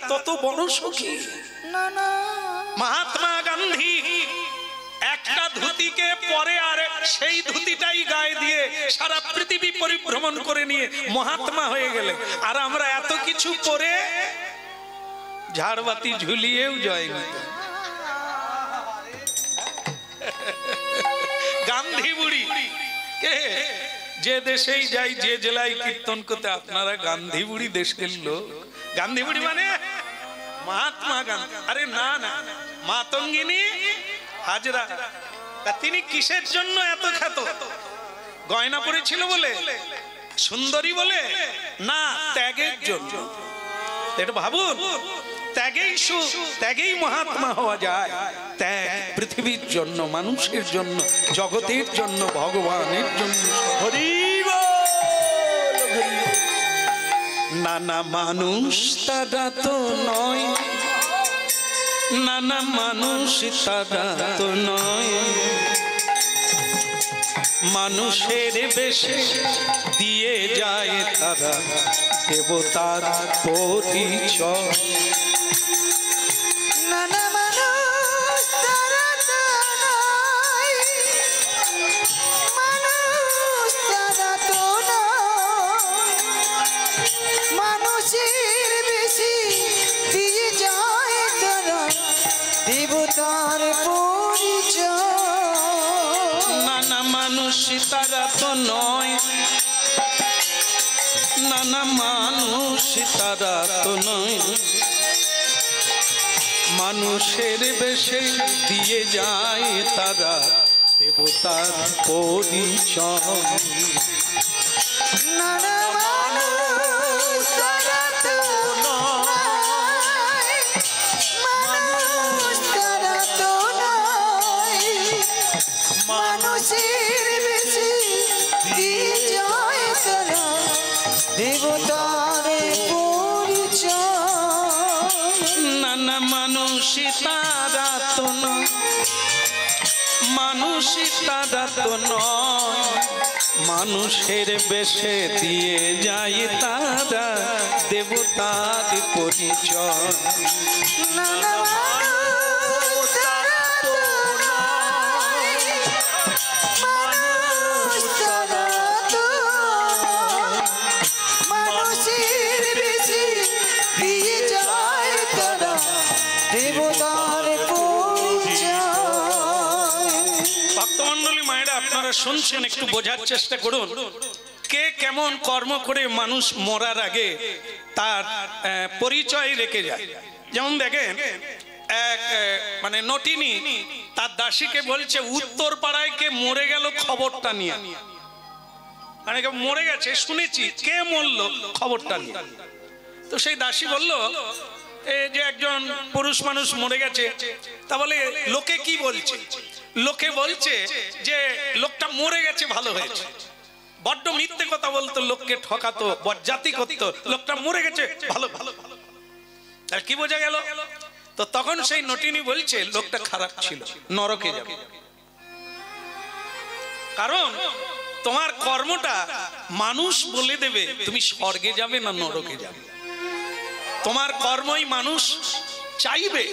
তত বড় সুখী না না। মহাত্মা গান্ধী একটা ধুতিকে পরে আর সেই ধুতিটাই গায়ে দিয়ে সারা পৃথিবী পরিভ্রমণ করে নিয়ে মহাত্মা হয়ে গেলে, আর আমরা এত কিছু পরে ঝাড়বাতি ঝুলিয়েও জয় নিত। গান্ধী বুড়ি কে যে দেশেই যাই, যে জেলায় কীর্তন করতে, আপনারা গান্ধী বুড়ি দেশের লোক। গান্ধী বুড়ি মানে মহাত্মা গান্ধী। আরে না না, মাতঙ্গিনী হাজরা। তা তিনি কিসের জন্য এত খ্যাত? গয়না পরেছিল বলে, সুন্দরী বলে না, ত্যাগের জন্য। এটা ভাবুন, ত্যাগেই সুখ, ত্যাগেই মহাত্মা হওয়া যায়। ত্যাগ পৃথিবীর জন্য, মানুষের জন্য, জগতের জন্য, ভগবানের জন্য। হরি বল। নানা মানুষ তারা তো নয়, নানা মানুষ তারা তো নয়, মানুষের বেশে দিয়ে যায় তারা দেবতার পরিচয়। নানা মানুষ তারা তো নয়, মানুষ তারা তো নয়, মানুষের বেশি দিয়ে যায় তারা দেবতার পরিচয়। নানা মানুষ তারা তো নয়, নানা মানুষ তারা তো নয়, মানুষের বেশে দিয়ে যায় তারা দেবতার পরিচয়। নানা মানুষ তারা তো নয়, মানুষ তারা তো নয়, মানুষের বেশি দিয়ে যায় তারা দেবতার পরিচয়। নানা মানুষ তারা তো নয়, মানুষ তারা তো নয়, মানুষের বেশে দিয়ে যায় তারা দেবতার পরিচয়। নানা মানুষ তারা তো নয়, মানুষ তারা তো নয়, মানুষের বেশি দিয়ে যায় তারা দেবতার পরিচয়। ভক্তমণ্ডলী মায়েরা, আপনারা শুনছেন, একটু বোঝার চেষ্টা করুন। কে কেমন কর্ম করে মানুষ মরার আগে তার পরিচয় রেখে যায়। যেমন দেখেন, এক মানে নটিনী তার দাসীকে বলছে উত্তর পাড়ায় কে মরে গেল খবরটা নিয়ে। মানে মরে গেছে শুনেছি, কে মরলো খবরটা নিয়ে। তো সেই দাসী বলল যে একজন পুরুষ মানুষ মরে গেছে। তা বলে লোকে কি বলছে? লোকে বলছে যে লোকটা মরে গেছে, ভালো হয়েছে। বড্ড মিথ্যে কথা বলতো, লোককে ঠকাতো, বজ্জাতি করতো, লোকটা মরে গেছে, ভালো ভালো ভালো। আর কি বোঝা গেল? তো তখন সেই নটিনী বলছে লোকটা খারাপ ছিল, নরকে যাবে। কারণ তোমার কর্মটা মানুষ বলে দেবে তুমি স্বর্গে যাবে না নরকে যাবে। তোমার কর্মই মানুষ চাইবে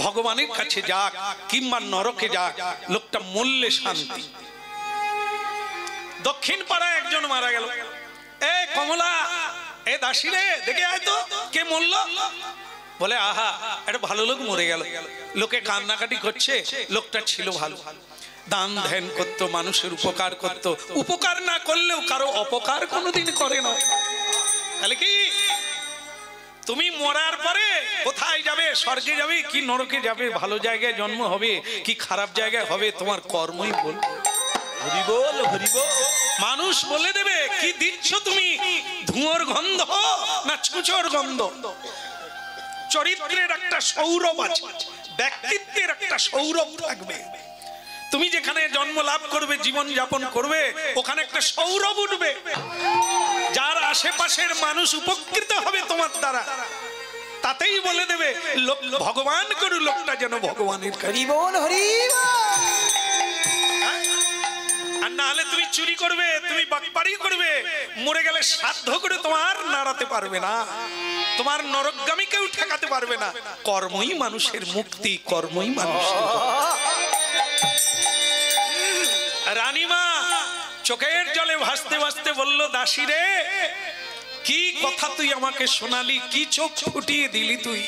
ভগবানের কাছে যাক কিংবা নরকে যাক, লোকটা মরলে শান্তি। দক্ষিণ পাড়ায় একজন মারা গেল। এ কমলা, এ দাসী রে, দেখে আয় তো কে মরলো। বলে আহা, একটা ভালো লোক মরে গেল। লোকে কান্নাকাটি করছে, লোকটা ছিল ভালো, দান ধ্যান করতো, মানুষের উপকার করতো। উপকার না করলেও কারো অপকার কোনোদিন করে না। তাহলে কি তুমি মরার পরে কোথায় যাবে? স্বর্গে যাবে কি নরকে যাবে? ভালো জায়গায় জন্ম হবে কি খারাপ জায়গায় হবে, তোমার কর্মই বল। হরি বল, হরি বল। মানুষ বলে দেবে কি দিচ্ছ তুমি, ধুঁয়োর গন্ধ না ছুঁচোর গন্ধ। চরিত্রের একটা সৌরভ আছে, ব্যক্তিত্বের একটা সৌরভ থাকবে। তুমি যেখানে জন্ম লাভ করবে, জীবন যাপন করবে, ওখানে একটা সৌরভ উঠবে, যার আশেপাশের মানুষ উপকৃত হবে তোমার দ্বারা। তাতেই বলে দেবে লোক ভগবান করু, লোকটা যেন ভগবানের কাজ। হরি বল, হরি বল। আর না হলে তুমি চুরি করবে, তুমি বাটপাড়ি করবে, মরে গেলে সাধ্য করে তোমার নাড়াতে পারবে না, তোমার নরকগামী কেউ ঠেকাতে পারবে না। কর্মই মানুষের মুক্তি, কর্মই মানুষের। রানীমা চোখের জলে ভাসতে ভাসতে বলল, দাসী রে, কি কথা তুই আমাকে শোনালি, কি চোখ ফুটিয়ে দিলি তুই,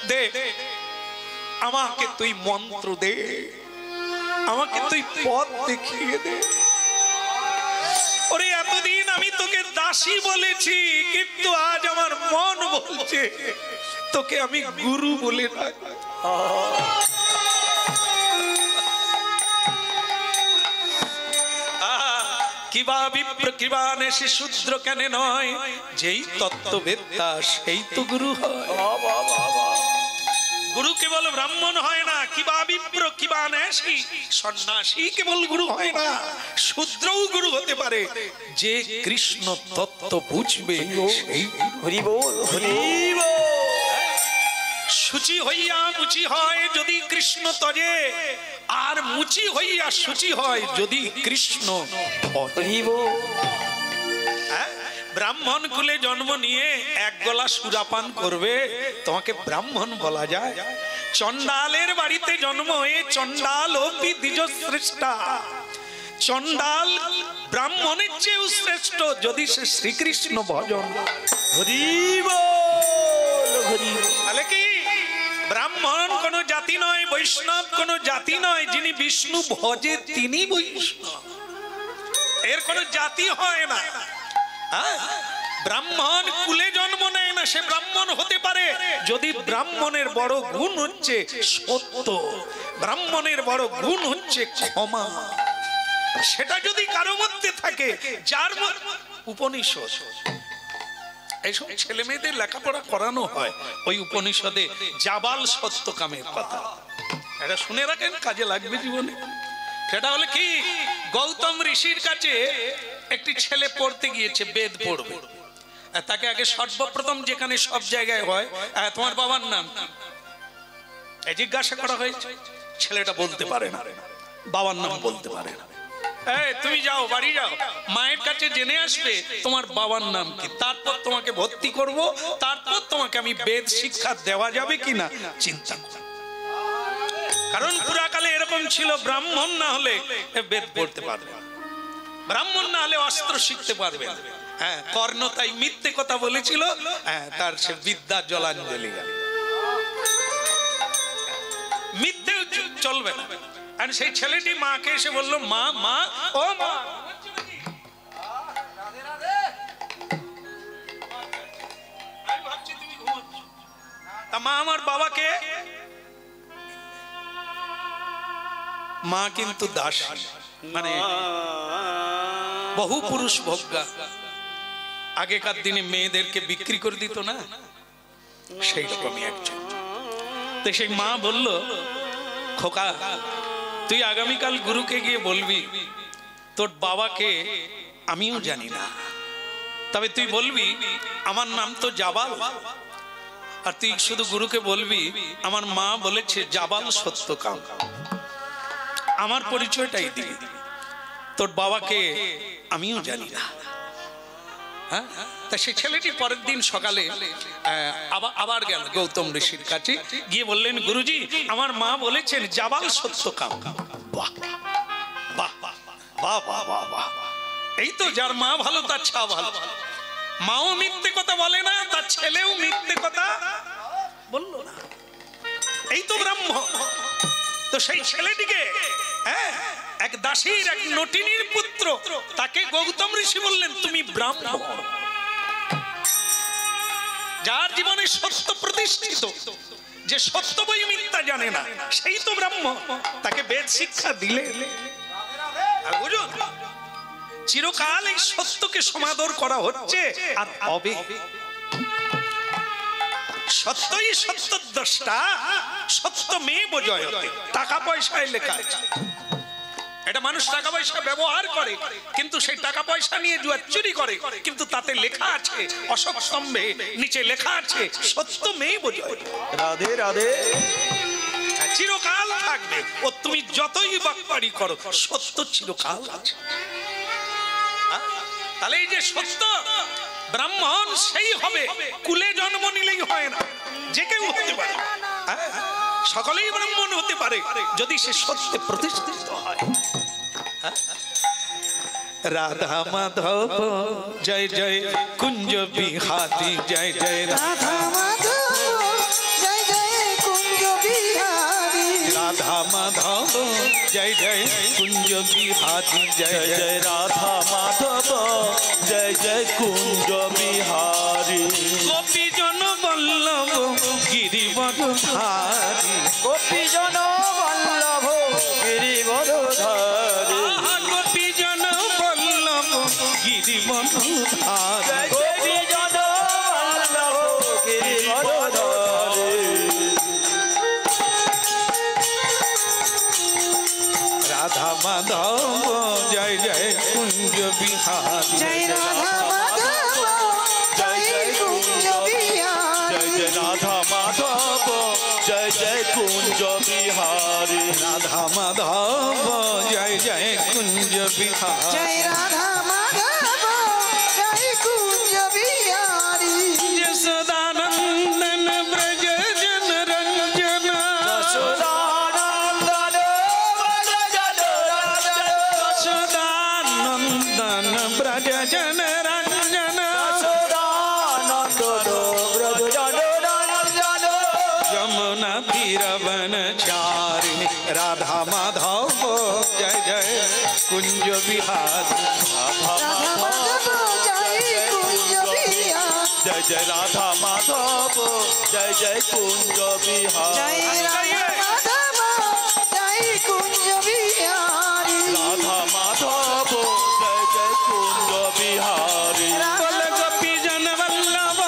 দে আমাকে তুই মন্ত্র দে, আমাকে তুই পথ দেখিয়ে দে। ওরে এতদিন আমি তোকে দাসী বলেছি, কিন্তু আজ আমার মন বলছে তোকে আমি গুরু বলে ডাকি। কিবা বিপ্র কিবা নেশি শূদ্র কেন নয়, যেই তত্ত্ববেত্তা সেই তো গুরু হয়। গুরু কেবল ব্রাহ্মণ হয় না, কিবা বিপ্র কিবা নেশি সন্ন্যাসী কেবল গুরু হয় না, শূদ্রও গুরু হতে পারে। যে কৃষ্ণ তত্ত্ব বুঝবে সেই হরি বল, হরি বল। শুচি হইয়া মুচি হয় যদি কৃষ্ণ তজে, আর মুচি হইয়া শুচি হয় যদি কৃষ্ণ হরি বল। ব্রাহ্মণ কুলে জন্ম নিয়ে এক গলা সুরাপান করবে, তোমাকে ব্রাহ্মণ বলা যায়? চন্ডালের বাড়িতে জন্ম হয়ে চন্ডাল অপি দ্বিজ শ্রেষ্ঠা, চন্ডাল ব্রাহ্মণের চেয়েও শ্রেষ্ঠ যদি সে শ্রীকৃষ্ণ ভজন। হরি বল, হরি বল। তাহলে কি ব্রাহ্মণ কোন জাতি নয়, বৈষ্ণব কোন জাতি নয়, যিনি বিষ্ণু ভজে তিনি বৈষ্ণব। এর কোন জাতি হয় না। ব্রাহ্মণ কুলে জন্ম নেয় না, সে ব্রাহ্মণ হতে পারে যদি ব্রাহ্মণের বড় গুণ হচ্ছে সত্য, ব্রাহ্মণের বড় গুণ হচ্ছে ক্ষমা। সেটা যদি কারো মধ্যে থাকে, যার উপনিষদ, এইসব ছেলে মেয়েদের লেখাপড়া করানো হয় ওই উপনিষদে জাবাল সত্যকামের কথা, এটা শুনে রাখেন, কাজে লাগবে জীবনে। সেটা হলে কি, গৌতম ঋষির কাছে একটি ছেলে পড়তে গিয়েছে, বেদ পড়বে। তাকে আগে সর্বপ্রথম, যেখানে সব জায়গায় হয়, তোমার বাবার নাম জিজ্ঞাসা করা হয়েছে, ছেলেটা বলতে পারে না, বাবার নাম বলতে পারে না। তুমি যাও, বাড়ি যাও, মায়ের কাছে জেনে আসবে তোমার বাবার নাম কি, তারপর তোমাকে ভর্তি করব, তারপর তোমাকে আমি বেদ শিক্ষা দেওয়া যাবে কিনা চিন্তা করো। কারণ পুরাকালে এরকম ছিল, ব্রাহ্মণ না হলে বেদ পড়তে পারবে, ব্রাহ্মণ না হলে অস্ত্র শিখতে পারবে। হ্যাঁ, কর্ণ তাই মিথ্যে কথা বলেছিল, তার সে বিদ্যা জলাঞ্জলি গেল, মিথ্যে চলবে না। আর সেই ছেলেটি মাকে এসে বললো, মা মা ও মা, মা আমার বাবাকে। মা কিন্তু দাস, মানে বহু পুরুষ ভোগ্যা। আগেকার দিনে মেয়েদেরকে বিক্রি করে দিত না, সেই রকমই একজন। তো সেই মা বলল, খোকা তুই আগামীকাল গুরুকে গিয়ে বলবি তোর বাবাকে আমিও জানি না, তবে তুই বলবি আমার নাম তো জাবাল, আর তুই শুধু গুরুকে বলবি আমার মা বলেছে জাবাল সত্যকাম, আমার পরিচয়টাই দিবি, তোর বাবাকে আমিও জানি না। হ্যাঁ, তা সেই ছেলেটি পরের দিন সকালে আবার গেল গৌতম ঋষির কাছে, গিয়ে বললেন, গুরুজি আমার মা বলেছেন জাবাল সত্যকাম। বাহ বাহ বাহ বাহ বাহ, এই তো যার মা ভালো তার ছা ভালো। মাও মিথ্যে কথা বলে না, তার ছেলেও মিথ্যে কথা বললো না, এই তো ব্রাহ্ম। তো সেই ছেলেটিকে, হ্যাঁ, এক দাসীর, এক নটিনীর পুত্র, তাকে গৌতম ঋষি বললেন তুমি ব্রাহ্মণ। যার জীবনে সত্য প্রতিষ্ঠিত, যে সত্য বই মিথ্যা জানে না, সেই তো ব্রাহ্মণ। তাকে বেদ শিক্ষা দিলে, বুঝুন, চিরকাল এই সত্যকে সমাদর করা হচ্ছে আর হবে। সত্যই সত্য দ্রষ্টা, সত্য মেব জয়তে, টাকা পয়সায় লেখা আছে। এটা মানুষ টাকা পয়সা ব্যবহার করে, কিন্তু সেই টাকা পয়সা নিয়ে জুয়া চুরি করে, কিন্তু তাতে লেখা আছে, অশোক স্তম্ভে নিচে লেখা আছে সত্য মেব জয়তে। রাধে রাধে, চিরকাল থাকবে। ও তুমি যতই বাকবাড়ি করো, সত্য চিরকাল আছে। তাহলে এই যে সত্য ব্রাহ্মণ সেই হবে, কুলে জন্ম নিলেই হয় না, যে কেউ হতে পারে, হ্যাঁ, সকলেই ব্রাহ্মণ হতে পারে যদি সে সত্যে প্রতিষ্ঠিত হয়। রাধা মাধব জয় জয় কুঞ্জ বিহারি জয় জয় রাধা মাধব জয় জয় কুঞ্জ বিহারি রাধা মাধব জয় জয় কুঞ্জ বিহারি জয় জয় রাধা মাধব জয় জয় কুঞ্জ বিহারি গোপীজন বল্লভ গিরিবরধারী গোপীজন বল্লভ গিরিবরধারী গোপীজন বল্লভ গিরিবরধারী গোপীজন বল্লভ গিরিবরধারী রাধা মাধব জয় জয় কুঞ্জ বিহারি জয় রাধা মাধব জয় কুঞ্জ বিহারি জয় জয় রাধা মাধব জয় জয় কুঞ্জ বিহারি রাধা মাধব জয় জয় কুঞ্জ বিহারি জয় রাধা মাধব জয় কুঞ্জ বিহারি যশোদানন্দন ব্রজ জন রঞ্জন যশোদানন্দন ব্রজ জন রঞ্জন যশোদানন্দন ব্রজ জন রঞ্জন যশোদানন্দন ব্রজ জন রঞ্জন যমুনা তীরবন চারি রাধা মাধব জয় জয় কুঞ্জ বিহারি রাধা মাধব জয় কুঞ্জ বিহারি জয় জয় রাধা মাধব জয় জয় কুঞ্জ বিহারি জয় রাধা মাধব জয় কুঞ্জ বিহারি রাধা মাধব জয় জয় কুঞ্জ বিহারি বল গোপী জন বল্লভ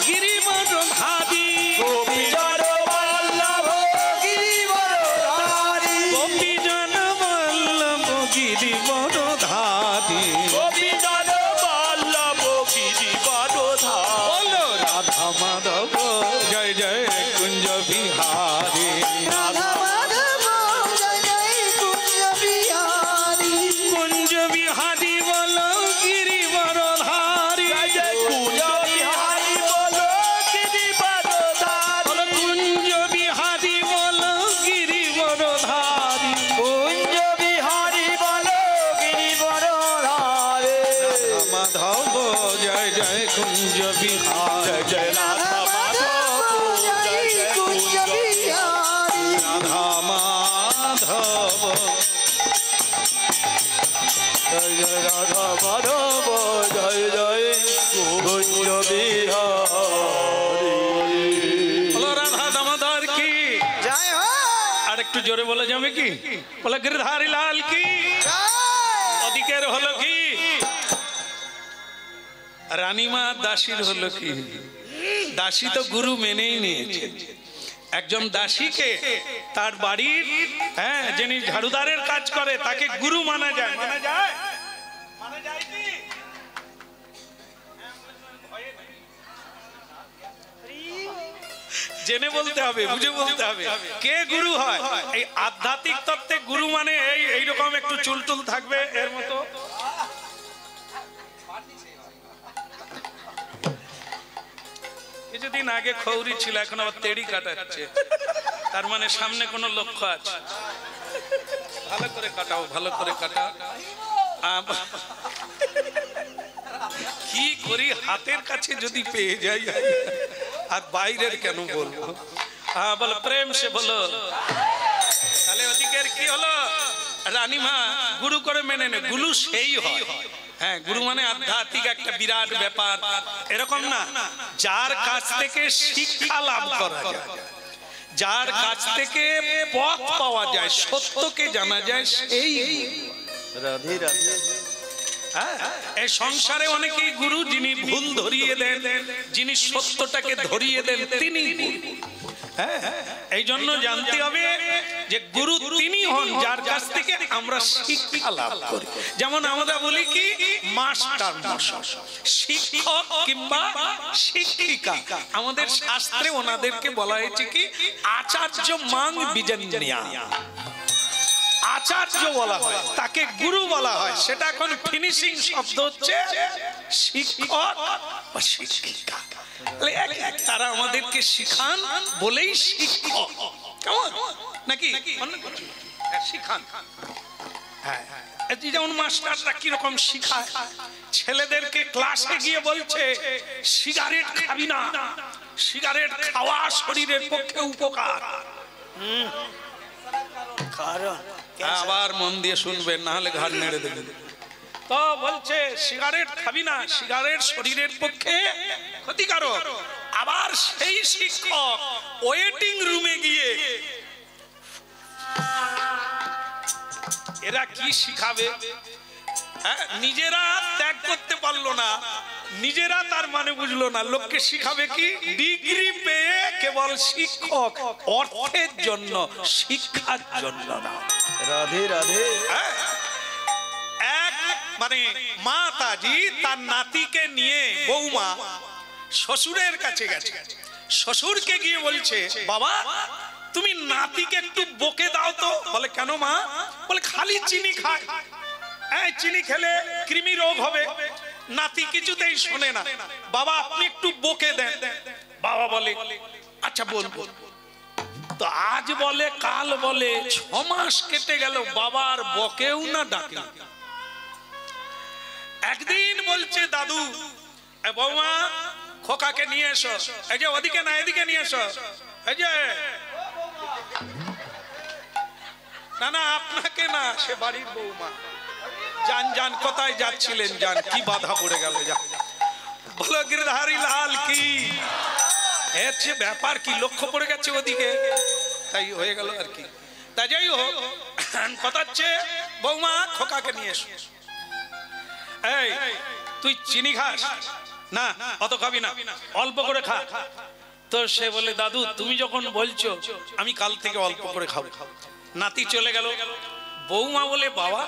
গিরিবরধারী গোপীজন বল্লভ গিরিবরধারী গোপী জন বল্লভ গিরিবরধারী গোপীজন বল্লভ গিরিবরধারী বলো রাধা মাধব জয় জয় কুঞ্জ বিহারি রাধা মাধব জয় জয় কুঞ্জ বিহারি কুঞ্জ বিহারি বলো গিরিবরধারী জয় জয় কুঞ্জ বিহারি বলো গিরিবরধারী বলো কুঞ্জ বিহারি বলো গিরিবরধারী কুঞ্জ বিহারি বলো গিরিবরধারী মাধব জয় জয় কুঞ্জ বিহারি জয় জয় রাধা মাধব জয় জয় কুঞ্জ বিহারি রাধা মাধব জয় জয় রাধা মাধব জয় জয় কুঞ্জ বিহারি বলো রাধা দামোদর কি জয় হো আর একটু জোরে বলা যাবে কি? বলো গিরধারী লাল কি? ওদিকের হলো কি? রানীমা দাসীর হলো কি? দাসী তো গুরু মেনেই নিয়েছে। একজন দাসীকে তার বাড়ির যিনি ঝাড়ুদারের কাজ করে তাকে গুরু মানা যায়। মানা যায়? মানা যায় কি? জেনে বলতে হবে, বুঝে বলতে হবে কে গুরু হয়। এই আধ্যাত্মিক তত্ত্বে গুরু মানে এইরকম একটু চুলটুল থাকবে এর মতো। কিছুদিন আগে খৌরি ছিল, এখন আবার তেড়ি কাটাচ্ছে, তার মানে সামনে কোনো লক্ষ্য আছে। ভালো করে কাটাও, ভালো করে কাটাও। কি করি, হাতের কাছে যদি পেয়ে যাই আর বাইরের কেন বলবো? বলো প্রেম সে বলো। তাহলে ওদিকের কি হলো? রানীমা গুরু করে মেনে নে, গুরু সেই হয়। হ্যাঁ, গুরু মানে আধ্যাত্মিক একটা বিরাট ব্যাপার, এরকম না। যার কাছ থেকে শিক্ষা লাভ করা যায়, যার কাছ থেকে পথ পাওয়া যায়, সত্যকে জানা যায়, সেই রাধে রাধে এই সংসারে অনেকেই গুরু, যিনি ভুল ধরিয়ে দেন, যিনি সত্যটাকে ধরিয়ে দেন, তিনি গুরু। এই জন্য জানতে হবে যে গুরু তিনি হন যার কাছ থেকে আমরা শিক্ষা লাভ করি। যেমন আমরা বলি কি মাস্টার মশাই, শিক্ষক কিংবা শিক্ষিকা। আমাদের শাস্ত্রে ওনাদেরকে বলা হয়েছে কি আচার্য মাং বিজন্যা। আচার্য বলা হয়, তাকে গুরু বলা হয়। সেটা এখন ফিনিশিং শব্দ হচ্ছে শিক্ষক বা শিক্ষিকা। তারা আমাদেরকে শিখান বলেই শিক্ষক, কেমন নাকি শিখান। যেমন মাস্টাররা কিরকম শিখায়, ছেলেদেরকে ক্লাসে গিয়ে বলছে সিগারেট খাবি না, সিগারেট খাওয়া শরীরের পক্ষে উপকার। আবার মন দিয়ে শুনবেন, না হলে ঘাড় নেড়ে দেবেন। তো বলছে সিগারেট খাবি না, সিগারেট শরীরের পক্ষে ক্ষতিকারক। আবার সেই শিক্ষক ওয়েটিং রুমে গিয়ে এরা কি শিখাবে? নিজেরা ত্যাগ করতে পারলো না, নিজেরা তার মানে বুঝলো না, লোককে শিখাবে কি? ডিগ্রি পেয়ে কেবল শিক্ষক, অর্থের জন্য, শিক্ষার জন্য না। রাধে রাধে। এক মানে মাতাজি তার নাতিকে নিয়ে, বৌমা শ্বশুরের কাছে গেছে। শ্বশুরকে গিয়ে বলছে, বাবা তুমি নাতিকে একটু বকে দাও তো। বলে কেন মা? বলে খালি চিনি খায়, চিনি খেলে কৃমি রোগ হবে। নাতি কিছুতেই শোনে না। বাবা আপনি একটু বকে দেন। বাবা বলে আচ্ছা বলবো। তো আজ বলে কাল বলে 6 মাস কেটে গেল, বাবার বকেও না ডাকে। একদিন বলছে দাদু, বৌমা খোকাকে নিয়ে এসো। এই যে ওদিকে না, এদিকে নিয়ে এসো। এই যে না না আপনাকে না, সে বাড়ির বৌমা। যান যান, কোথায় যাচ্ছিলেন যান, কি বাধা পড়ে গেল। যা বলো গিরধারী লাল কি। এর যে ব্যাপার কি, লক্ষ্য পড়ে গেছে ওদিকে, তাই হয়ে গেল আর কি। তাই যাই হোক, কথা হচ্ছে বৌমা খোকাকে নিয়ে এসো। এই তুই চিনি খাস না? অত খাবি না, অল্প করে খা। তো সে বলে দাদু তুমি যখন বলছো আমি কাল থেকে অল্প করে খাবো। নাতি চলে গেল। বৌমা বলে বাবা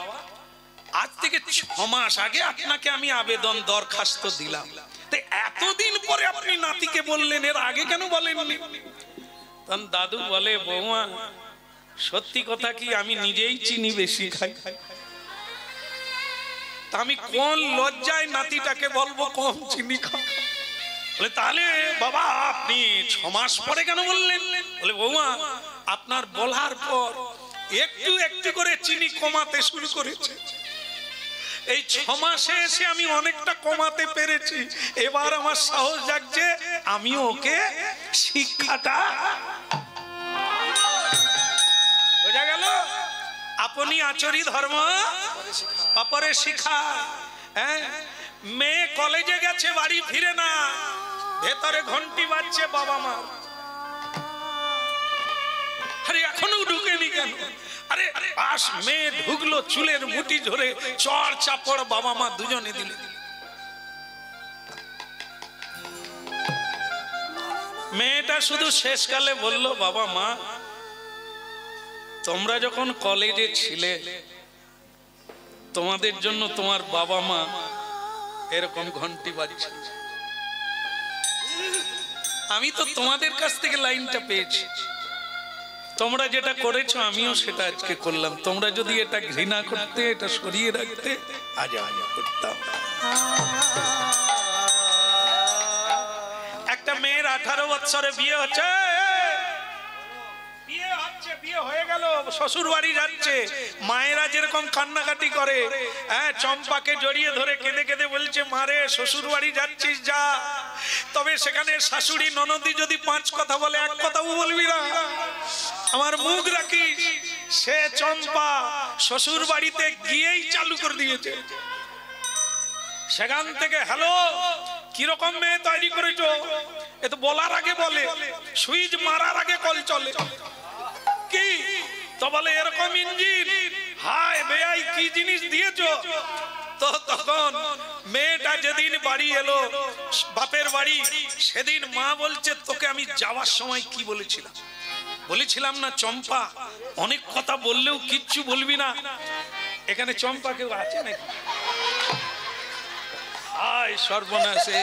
আজ থেকে 6 মাস আগে আপনাকে আমি আবেদন দরখাস্ত দিলাম, তো এতদিন পরে আপনি নাতিকে বললেন, এর আগে কেন বলেননি? তখন দাদু বলে বৌমা সত্যি কথা কি, আমি নিজেই চিনি বেশি খাই। তা আমি কোন লজ্জায় নাতিটাকে বলবো কম চিনি খাও? বলে তাহলে বাবা আপনি 6 মাস পরে কেন বললেন? বলে বৌমা আপনার বলার পর একটু একটু করে চিনি কমাতে শুরু করেছে। এই 6 মাসে এসে আমি অনেকটা কমাতে পেরেছি। এবার আমার সাহস জাগছে, আমি ওকে শিক্ষাটা। বোঝা গেল? আপনি আচরি ধর্ম অপরে শিখা। মেয়ে কলেজে গেছে, বাড়ি ফিরে না, ভেতরে ঘন্টি বাজছে বাবা মা। আরে এখনো ঢুকেনি কেন? আরে পাশ মেয়ে ঢুকলো, চুলের মুঠি ধরে চড় চাপড় বাবা মা দুজনে দিল। মেয়েটা শুধু শেষকালে বলল, বাবা মা তোমরা যখন কলেজে ছিলে তোমাদের জন্য তোমার বাবা মা এরকম ঘন্টি বাজছে। আমি তো তোমাদের কাছ থেকে লাইনটা পেয়েছি। তোমরা যেটা করেছো আমিও সেটা আজকে করলাম। তোমরা যদি এটা ঘৃণা করতে, এটা সরিয়ে রাখতে, আজ করতাম। একটা মেয়ের 18 বছরে বিয়ে হচ্ছে, বিয়ে হয়ে গেল, শ্বশুর বাড়ি যাচ্ছে। মায়েরা যেরকম কান্নাকাটি করে, চম্পাকে জড়িয়ে ধরে কেঁদে কেঁদে বলছে মারে শ্বশুর বাড়ি যাচ্ছিস যা, তবে সেখানে শাশুড়ি ননদি যদি 5 কথা বলে 1 কথাও বলবি না, আমার মুখ রাখিস। সে চম্পা শ্বশুর বাড়িতে গিয়েই চালু করে দিয়েছে। সেখান থেকে হ্যালো কিরকম মেয়ে তৈরি করেছো, এ তো বলার আগে বলে, সুইচ মারার আগে কল চলে। কি তো বলে এরকম ইঞ্জিন, হায় বেয়াই কি জিনিস দিয়েছো। তো তখন মেয়েটা যেদিন বাড়ি এলো বাপের বাড়ি, সেদিন মা বলছে তোকে আমি যাওয়ার সময় কি বলেছিলাম? বলেছিলাম না চম্পা অনেক কথা বললেও কিচ্ছু বলবি না। এখানে চম্পা কেউ আছে নাকি? হায় সর্বনাশে,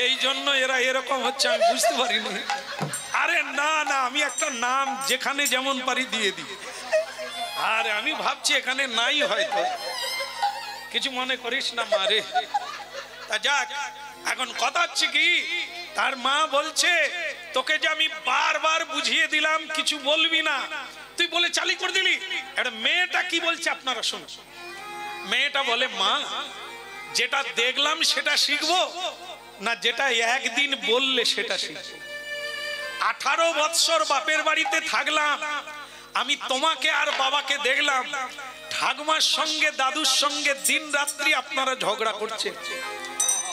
এই জন্য এরা এরকম হচ্ছে আমি বুঝতে পারিনি। আরে না না, আমি একটা নাম যেখানে যেমন পারি দিয়ে দিই। আর আমি ভাবছি এখানে নাই হয়তো, কিছু মনে করিস না মারে। তা যাক, এখন কথা হচ্ছে কি, তার মা বলছে তোকে যে আমি বারবার বুঝিয়ে দিলাম কিছু বলবি না, তুই বলে চালি করে দিলি। একটা মেয়েটা কি বলছে আপনারা শুনুন। মেয়েটা বলে, মা যেটা দেখলাম সেটা শিখবো না যেটা একদিন বললে সেটা শিখবো? 18 বৎসর বাপের বাড়িতে থাকলাম, আমি তোমাকে আর বাবাকে দেখলাম ঠাকুমার সঙ্গে দাদুর সঙ্গে দিন রাত্রি আপনারা ঝগড়া করছেন।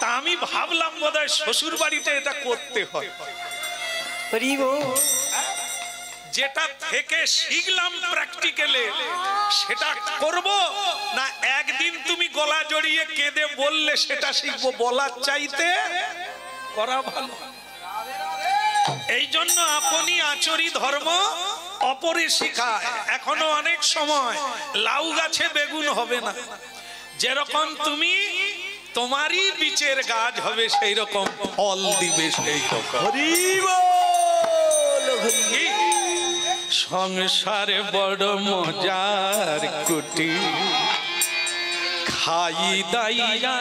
তা আমি ভাবলাম বোধহয় শ্বশুর বাড়িতে এটা করতে হয়। যেটা থেকে শিখলাম প্র্যাকটিক্যালে সেটা করব না একদিন তুমি গলা জড়িয়ে কেঁদে বললে সেটা শিখবো? বলার চাইতে করা ভালো। এই জন্য আপনি আচরি ধর্ম অপরে শিখায়। এখনো অনেক সময় লাউ গাছে বেগুন হবে না, যেরকম তুমি তোমারই বীজের গাছ হবে সেই রকম ফল দিবে সেই রকম। সংসারে বড় মজার কুটি, খাই দাইয়া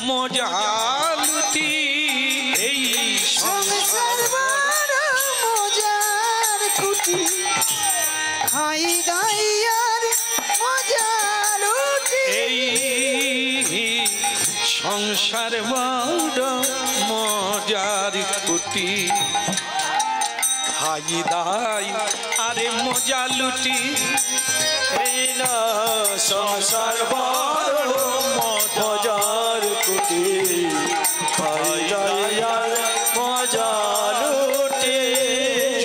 মজা লুটি। এই সংসার বড় মজার কুটি, খাই দাইয়ার মজা লুটি। এই সংসার বড় মজার কুটি, খাই দাই আরে মজা লুটি। এই না সংসার বড় মজার কুটি, খাই দাইয়ার মজা লুটি।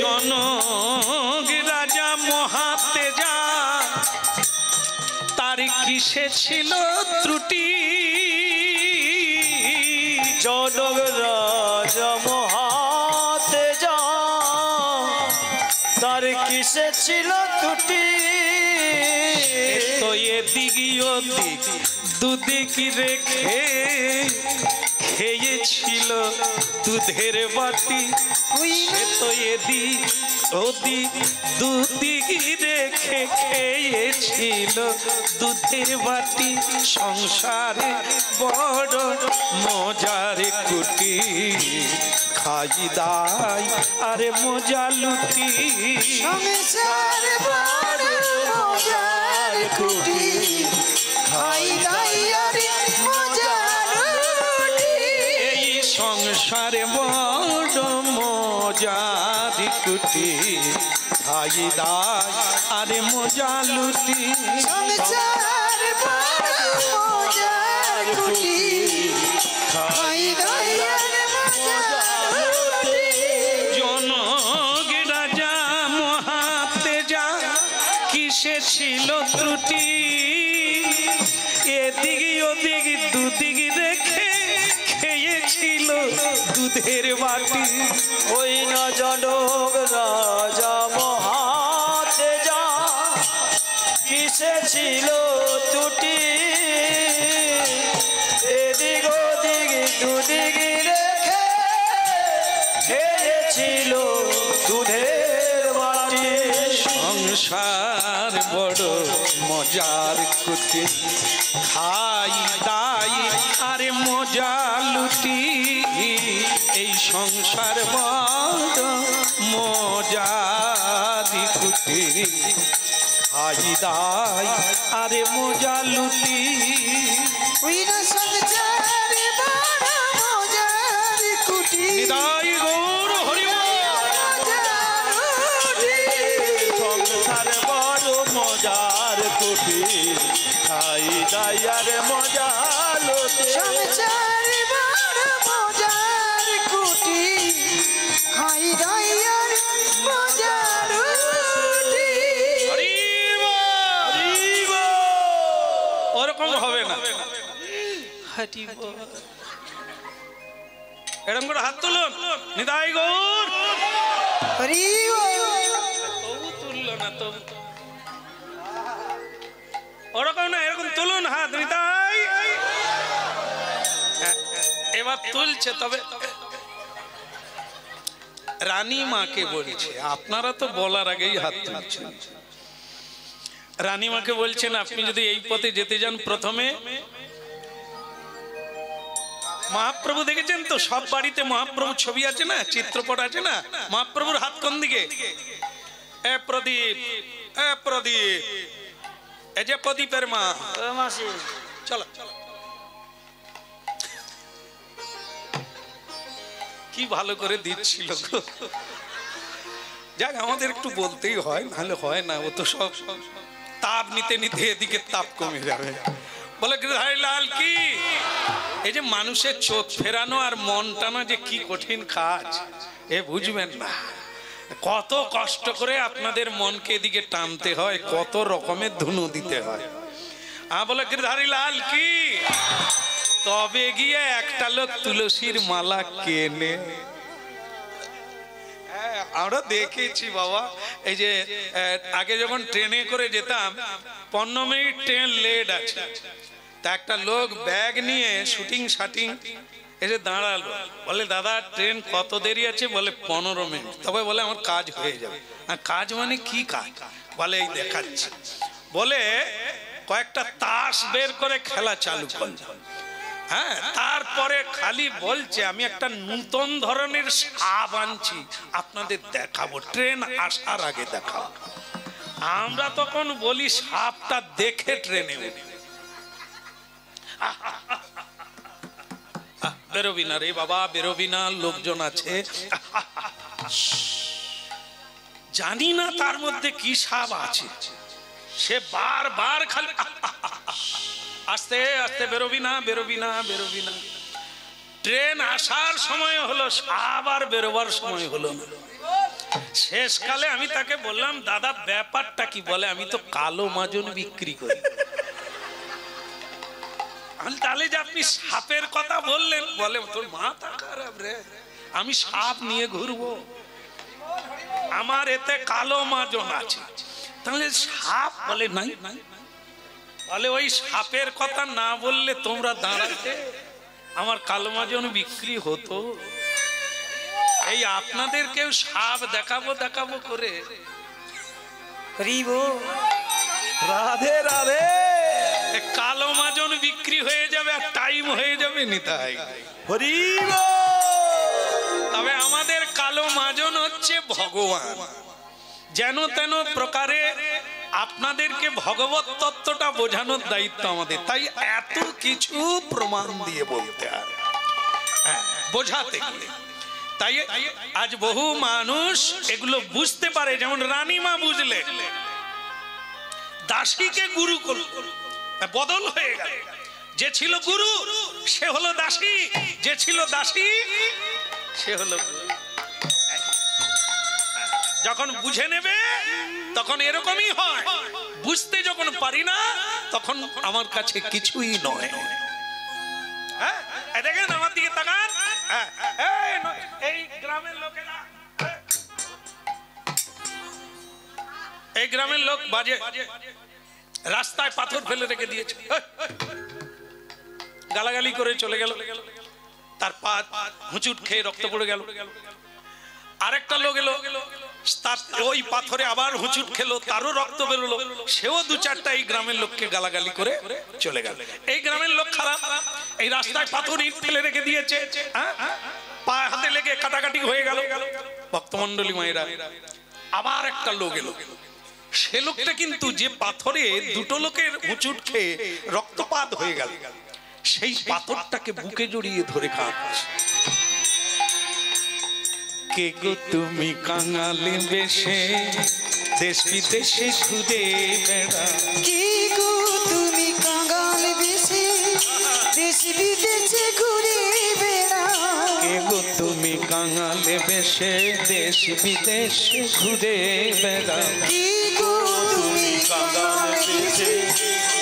জনক রাজা মহাতেজা, তার কিসে ছিল ত্রুটি? জনক রাজা মহাতেজা, তার কিসে ছিল ত্রুটি? তো এদিক ওদিক দুদিক রেখে খেয়েছিল দুধের বাটি। সে তো এদিক ওদিক দুদিক রেখে খেয়েছিল দুধের বাটি। সংসারে বড় মজার কুটি, খাই দাই আরে মজা লুটি। সংসার বড় মজার কুটি, খাই দাইয়ার মজা লুটি। এই সংসারে বড় মজার কুটি, খাই দাই আরে মজা লুটি। সংসার বড় মজার কুটি, খাই দাইয়ার মজা লুটি। জনক রাজা মহাতেজা, কিসে ছিল ত্রুটি? এদিক ওদিক দুদিক রেখে খেয়েছিল দুধের বাটি। ওই না জনক রাজা মহাতেজা, কিসে ছিল ত্রুটি? এদিক ওদিক দুদিক রেখে খেয়েছিল দুধের বাটি। সংসার বড় মজার কুটি, খাই দাই আরে মজা লুটি। এই সংসার বড় মজার কুটি, খাই দাই আরে মজা লুটি। ওই না সংসার বড় মজার কুটি, নিতাই গৌর হরি বল। মজার লুটি। সংসার বড় মজার কুটি, খাই দাইয়ার মজা লুটি। সংসার বড় মজার কুটি, খাই দাইয়ার মজা লুটি। হরি বল। ওরকম হবে না। এরকম করে হাত তুলুন, নিতাই গৌর। হরি বল। তবু তুললো না, তবু ওরকম না, এরকম তুলুন হাত, নিতাই। এবার তুলছে, তবে রানী মাকে বলছে, আপনারা তো বলার আগেই হাত তুলছেন। রানীমাকে বলছেন আপনি যদি এই পথে যেতে যান, প্রথমে মহাপ্রভু দেখেছেন তো, সব বাড়িতে মহাপ্রভুর ছবি আছে না, চিত্রপট আছে না, মহাপ্রভুর হাত কোন দিকে? এ প্রদীপ, এ প্রদীপ, এই যে প্রদীপের মা, চলো কি ভালো করে দিচ্ছিল। যাক, আমাদের একটু বলতেই হয়, নাহলে হয় না। ও তো সব তাপ নিতে নিতে এদিকে তাপ কমে যাবে। বলে লাল কি, এই যে মানুষের চোখ ফেরানো আর মন টানা যে কি কঠিন কাজ, এ বুঝবেন না। কত কষ্ট করে আপনাদের মনকে এদিকে টানতে হয়, কত রকমের ধুনো দিতে হয়। বলে গিরধারী লাল কি, তবে গিয়ে একটা লোক তুলসীর মালা কেনে। আমরা দেখেছি বাবা, এই যে আগে যখন ট্রেনে করে যেতাম, 15 মিনিট ট্রেন লেট আছে, তা একটা লোক ব্যাগ নিয়ে শুটিং শাটিং এসে দাঁড়ালো। বলে দাদা ট্রেন কত দেরি আছে? বলে 15 মিনিট। তবে বলে আমার কাজ হয়ে যাবে। আর কাজ মানে কি কাজ? বলে এই দেখাচ্ছি। বলে কয়েকটা তাস বের করে খেলা চালু করলো। হ্যাঁ, তারপরে খালি বলছে আমি একটা নতুন ধরনের সাপ আনছি, আপনাদের দেখাবো, ট্রেন আসার আগে দেখাবো। আমরা তখন বলি সাপটা দেখে ট্রেনে বেরোবি না রে বাবা, বেরোবি না, লোকজন আছে। জানি না তার মধ্যে কি সাপ আছে, সে বারবার খালি আস্তে আস্তে, বেরোবি না, বেরোবি না, বেরোবি না। ট্রেন আসার সময় হলো, আবার বেরোবার সময় হলো না। শেষকালে আমি তাকে বললাম দাদা ব্যাপারটা কি? বলে আমি তো কালো মাজন বিক্রি করি। তাহলে যে আপনি সাপের কথা বললেন, বলে তোর মাথা খারাপ রে, আমি সাপ নিয়ে ঘুরবো? আমার এতে কালো মাজন আছে। তাহলে সাপ? বলে নাই। বলে ওই সাপের কথা না বললে তোমরা দাঁড়াতে, আমার কালো মাজন বিক্রি হতো। এই আপনাদের কেউ সাপ দেখাবো দেখাবো করে রাধে রাধে, কালো মাজন বিক্রি হয়ে যাবে আর টাইম হয়ে যাবে নিতাই। হরি বল। তবে আমাদের কালো মাজন হচ্ছে ভগবান। যেন তেন প্রকারে আপনাদেরকে ভগবত তত্ত্বটা বোঝানোর দায়িত্ব আমাদের। তাই এত কিছু প্রমাণ দিয়ে বলতে হয়, বোঝাতে গেলে। তাই আজ বহু মানুষ এগুলো বুঝতে পারে। যেমন রানীমা বুঝলে, দাসীকে গুরু করল, বদল হয়ে গেল। যে ছিল গুরু সে হলো দাসী, যে ছিল দাসী সে হলো গুরু। যখন বুঝে নেবে তখন এরকমই হয়, বুঝতে যখন পারি না তখন আমার কাছে কিছুই নয়। দেখেন আমার দিকে তাকান, এই গ্রামের লোকেরা, এই গ্রামের লোক বাজে রাস্তায় পাথর ফেলে রেখে দিয়েছে, গালাগালি করে চলে গেল, তার পা হুঁচুট খেয়ে রক্ত পড়ে গেল। আরেকটা লোক এলো, তার ওই পাথরে আবার হুঁচুট খেলো, তারও রক্ত বেরোলো, সেও দু চারটা এই গ্রামের লোককে গালাগালি করে চলে গেল। এই গ্রামের লোক খারাপ, এই রাস্তায় পাথর ইট ফেলে রেখে দিয়েছে, পা হাতে লেগে কাটাকাটি হয়ে গেল। ভক্তমন্ডলী মায়েরা, আবার একটা লোক এলো, সে লোকটা কিন্তু যে পাথরে দুটো লোকের হুঁচুট খেয়ে রক্তপাত হয়ে গেল, সেই পাথরটাকে বুকে জড়িয়ে ধরে কাঁদছে। কে গো তুমি কাঙালি বেশে দেশ বিদেশে ঘুরে বেড়া, কি গো তুমি কাঙাল বেশে দেশ বিদেশে ঘুরে বেড়াও। কে গো তুমি কাঙালি বেশে দেশ বিদেশে ঘুরে বেড়া, কি গো তুমি কাঙাল বেশে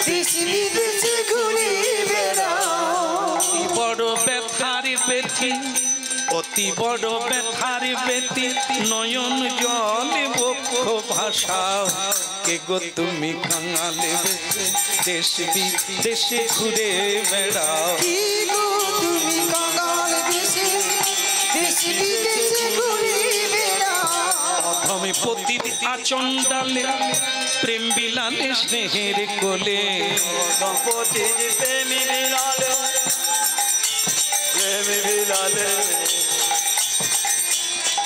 দেশ বিদেশে ঘুরে বেড়াও। বড় ব্যথার বেথি, অতি বড় ব্যথার বেতি, নয়ন জল বক্ষ ভাষা। কে গো তুমি কাঙালি বেশে দেশ বিদেশে ঘুরে বেড়াও, কি গো তুমি কাঙাল বেশে দেশ বিদেশে ঘুরে বেড়াও। অধমে পতি আচন্ডালে প্রেম বিলালে স্নেহের কোলে দম্পতি প্রেমী বিলালে প্রেমী বিলালে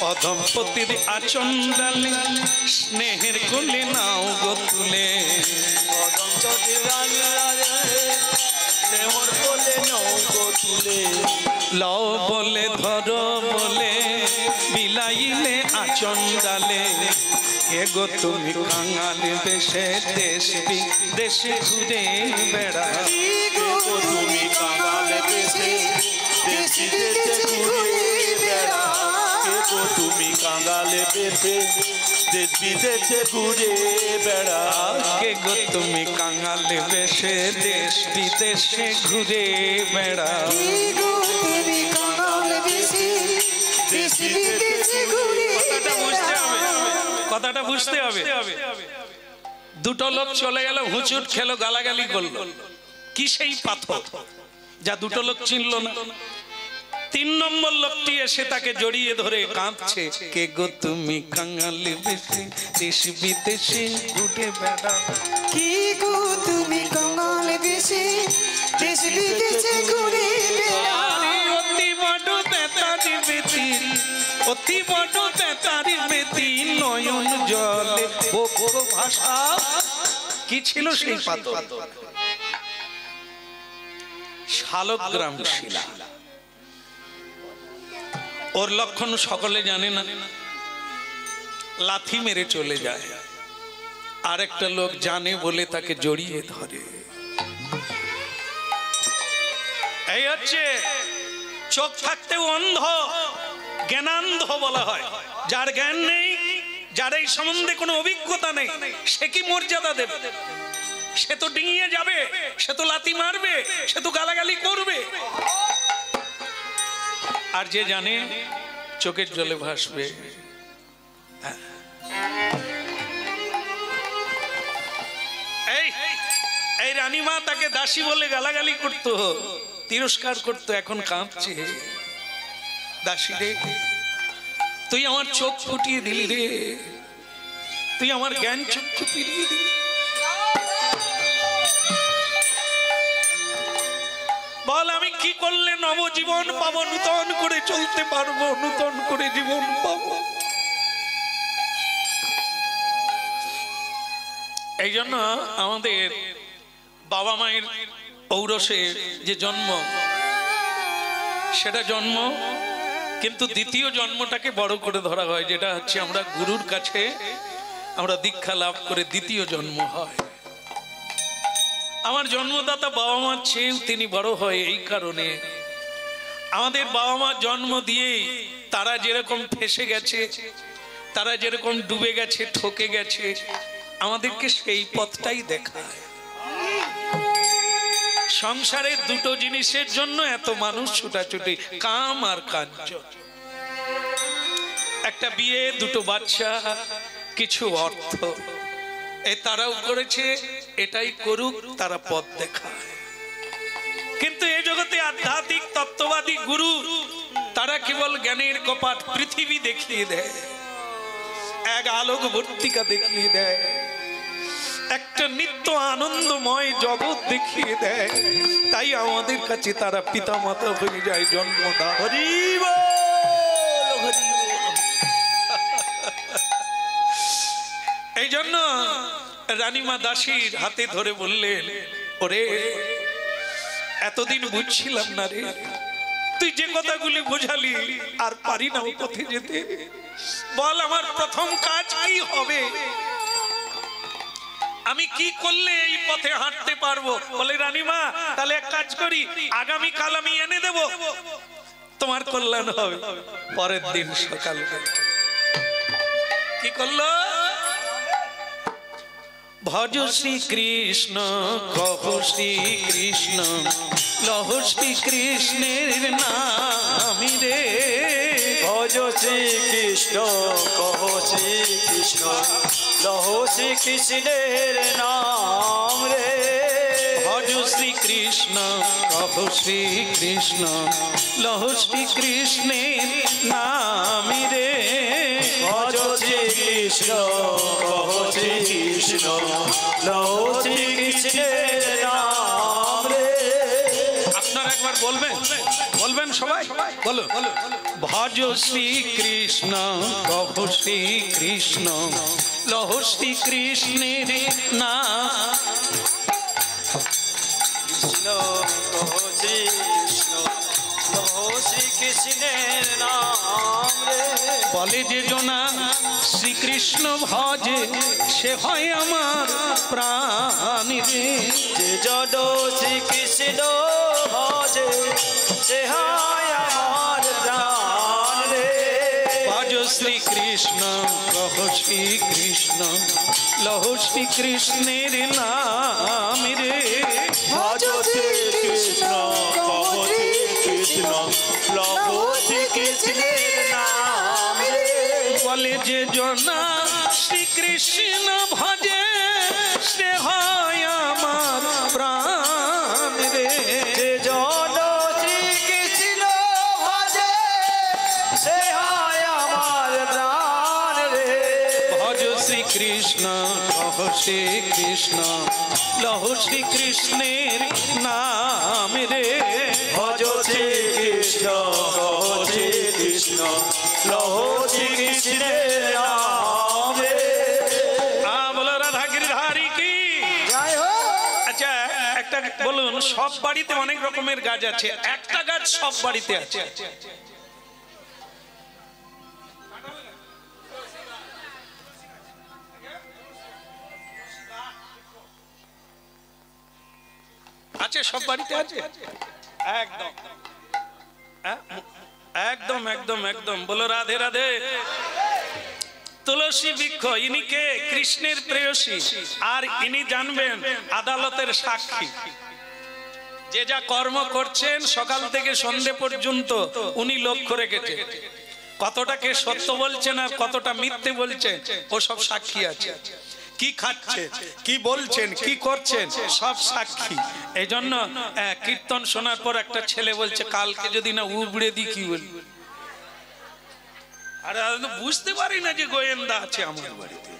অদম্পতির আচন্ডালে স্নেহের কোলে নাও গো তুলে দম্পতি বিলালে প্রেমর কোলে নৌকো তুলে লও বলে ধরো বলে বিলাইলে আচন্ডালে কে গো তুমি কাঙাল বেশে দেশ বিদেশে ঘুরে বেড়া তুমি কাঙাল বেশে দেশ বিদেশে ঘুরে বেড়া তুমি কাঙাল বেশে দেশ বিদেশে ঘুরে বেড়া কে গো তুমি কাঙাল বেশে দেশ বিদেশে ঘুরে বেড়া তুমি কাঙাল বেশে দেশ বিদেশে ঘুরে কথাটা বুঝতে হবে দুটো লোক চলে গেল হুচুট খেলো গালাগালি করলো কি সেই পাথর যা দুটো লোক চিনল না তিন নম্বর লোকটি এসে তাকে জড়িয়ে ধরে কাঁদছে কে গো তুমি কাঙাল বেশে দেশ বিদেশে ঘুরে বেড়া কি গো তুমি কাঙাল বেশে দেশ বিদেশে ঘুরে অতি বড় তেতারি বেতি অতি বড় তেতারি বেতি নয়ন জলে বকর ভাষা কি ছিল সেই পাথর শালগ্রাম শিলা ওর লক্ষণ সকলে জানে না লাথি মেরে চলে যায় আর একটা লোক জানে বলে তাকে জড়িয়ে ধরে এই হচ্ছে চোখ থাকতেও অন্ধ জ্ঞানান্ধ বলা হয় যার জ্ঞান নেই যার এই সম্বন্ধে কোনো অভিজ্ঞতা নেই সে কি মর্যাদা দেবে সে তো ডিঙিয়ে যাবে সে তো লাথি মারবে সে তো গালাগালি করবে আর যে জানে চোখের জলে ভাসবে এই এই রানীমা তাকে দাসী বলে গালাগালি করতো তিরস্কার করতো এখন কাঁদছে দাসী রে তুই আমার চোখ ফুটিয়ে দিলি রে তুই আমার জ্ঞান চক্ষু ফিরিয়ে দিলি বল আমি কি করলে নবজীবন পাবো নূতন করে চলতে পারবো নূতন করে জীবন পাবো এই জন্য আমাদের বাবা মায়ের ঔরসে যে জন্ম সেটা জন্ম কিন্তু দ্বিতীয় জন্মটাকে বড় করে ধরা হয় যেটা হচ্ছে আমরা গুরুর কাছে আমরা দীক্ষা লাভ করে দ্বিতীয় জন্ম হয় আমার জন্মদাতা বাবা মার চেয়েও তিনি বড় হয় এই কারণে আমাদের বাবা মা জন্ম দিয়েই তারা যেরকম ফেসে গেছে তারা যেরকম ডুবে গেছে ঠকে গেছে আমাদেরকে সেই পথটাই দেখায় সংসারে দুটো জিনিসের জন্য এত মানুষ ছুটাছুটি কাম আর কার্য একটা বিয়ে দুটো বাচ্চা কিছু অর্থ এই তারাও করেছে এটাই করুক তারা পথ দেখায় কিন্তু এই জগতে আধ্যাত্মিক তত্ত্ববাদী গুরু তারা কেবল জ্ঞানের কপাট পৃথিবী দেখিয়ে দেয় এক আলোক ভর্তিকা দেখিয়ে দেয় একটা নিত্য আনন্দময় জগৎ দেখিয়ে দেয় তাই আমাদের কাছে তারা পিতামাতা হয়ে যায় জন্মদা হরি বল হরি বল এই জন্য রানীমা দাসীর হাতে ধরে বললেন ওরে এতদিন বুঝছিলাম না রে তুই যে কথাগুলি বোঝালি আর পারি না ও পথে যেতে বল আমার প্রথম কাজ কি হবে আমি কি করলে এই পথে হাঁটতে পারবো বলে রানীমা তাহলে এক কাজ করি আগামী কাল আমি এনে দেব তোমার কল্যাণ হবে পরের দিন সকাল কি করলো ভজ শ্রী কৃষ্ণ কহ শ্রী কৃষ্ণ লহ শ্রী কৃষ্ণের নাম রে ভজ শ্রী কৃষ্ণ কহ শ্রী কৃষ্ণ লহ শ্রী কৃষ্ণের নাম রে ভজ শ্রী কৃষ্ণ কহ শ্রী কৃষ্ণ লহ শ্রী কৃষ্ণের নাম রে ভজ শ্রী কৃষ্ণ কহ শ্রী কৃষ্ণ লও শ্রী কৃষ্ণের নাম রে। আপনারা একবার বলবেন, বলবেন সবাই, বলো ভজ শ্রী কৃষ্ণ কহ শ্রী কৃষ্ণ লহ শ্রী কৃষ্ণের নাম। কৃষ্ণ কহ শ্রী কৃষ্ণ লও শ্রী কৃষ্ণের নাম রে। বলে যে জনা শ্রীকৃষ্ণ ভজে সে হয় আমার প্রাণ রে। যে জন শ্রীকৃষ্ণ ভজে সে হয় আমার প্রাণ রে। ভজ শ্রীকৃষ্ণ কহ শ্রীকৃষ্ণ লহ শ্রীকৃষ্ণের নাম রে। ভজ শ্রী কৃষ্ণ কহ শ্রী কৃষ্ণ লও শ্রী কৃষ্ণের নাম রে। বলে যে জনা শ্রীকৃষ্ণ ভজে সে হয় আমার প্রাণ রে। যে জন শ্রীকৃষ্ণ ভজে সে হয় আমার প্রাণ রে। ভজ শ্রীকৃষ্ণ কহ শ্রীকৃষ্ণ লহ শ্রীকৃষ্ণের নাম রে। ভজ শ্রী কৃষ্ণ কহ শ্রী কৃষ্ণ লও শ্রী কৃষ্ণের নাম রে। বলো রাধা গিরিধারী কি। জয় হোক। আচ্ছা একটা বলুন, সব বাড়িতে অনেক রকমের গাছ আছে, একটা গাছ সব বাড়িতে আছে। আছে, সব বাড়িতে আছে একদম। একদম একদম একদম বলো রাধে রাধে। তুলসী বৃক্ষ, ইনি কে? কৃষ্ণের প্রেয়সী, আর ইনি জানবেন আদালতের সাক্ষী। যে যা কর্ম করছেন সকাল থেকে সন্ধে পর্যন্ত উনি লক্ষ্য রেখেছেন, কতটা কে সত্য বলছেন আর কতটা মিথ্যে বলছেন ও সব সাক্ষী আছে। কি খাচ্ছে, কি বলছেন, কি করছেন, সব সাক্ষী। এই জন্য কীর্তন শোনার পর একটা ছেলে বলছে, কালকে যদি না উবড়ে দিই কি বলবো। আর বুঝতে পারি না যে গোয়েন্দা আছে আমার বাড়িতে।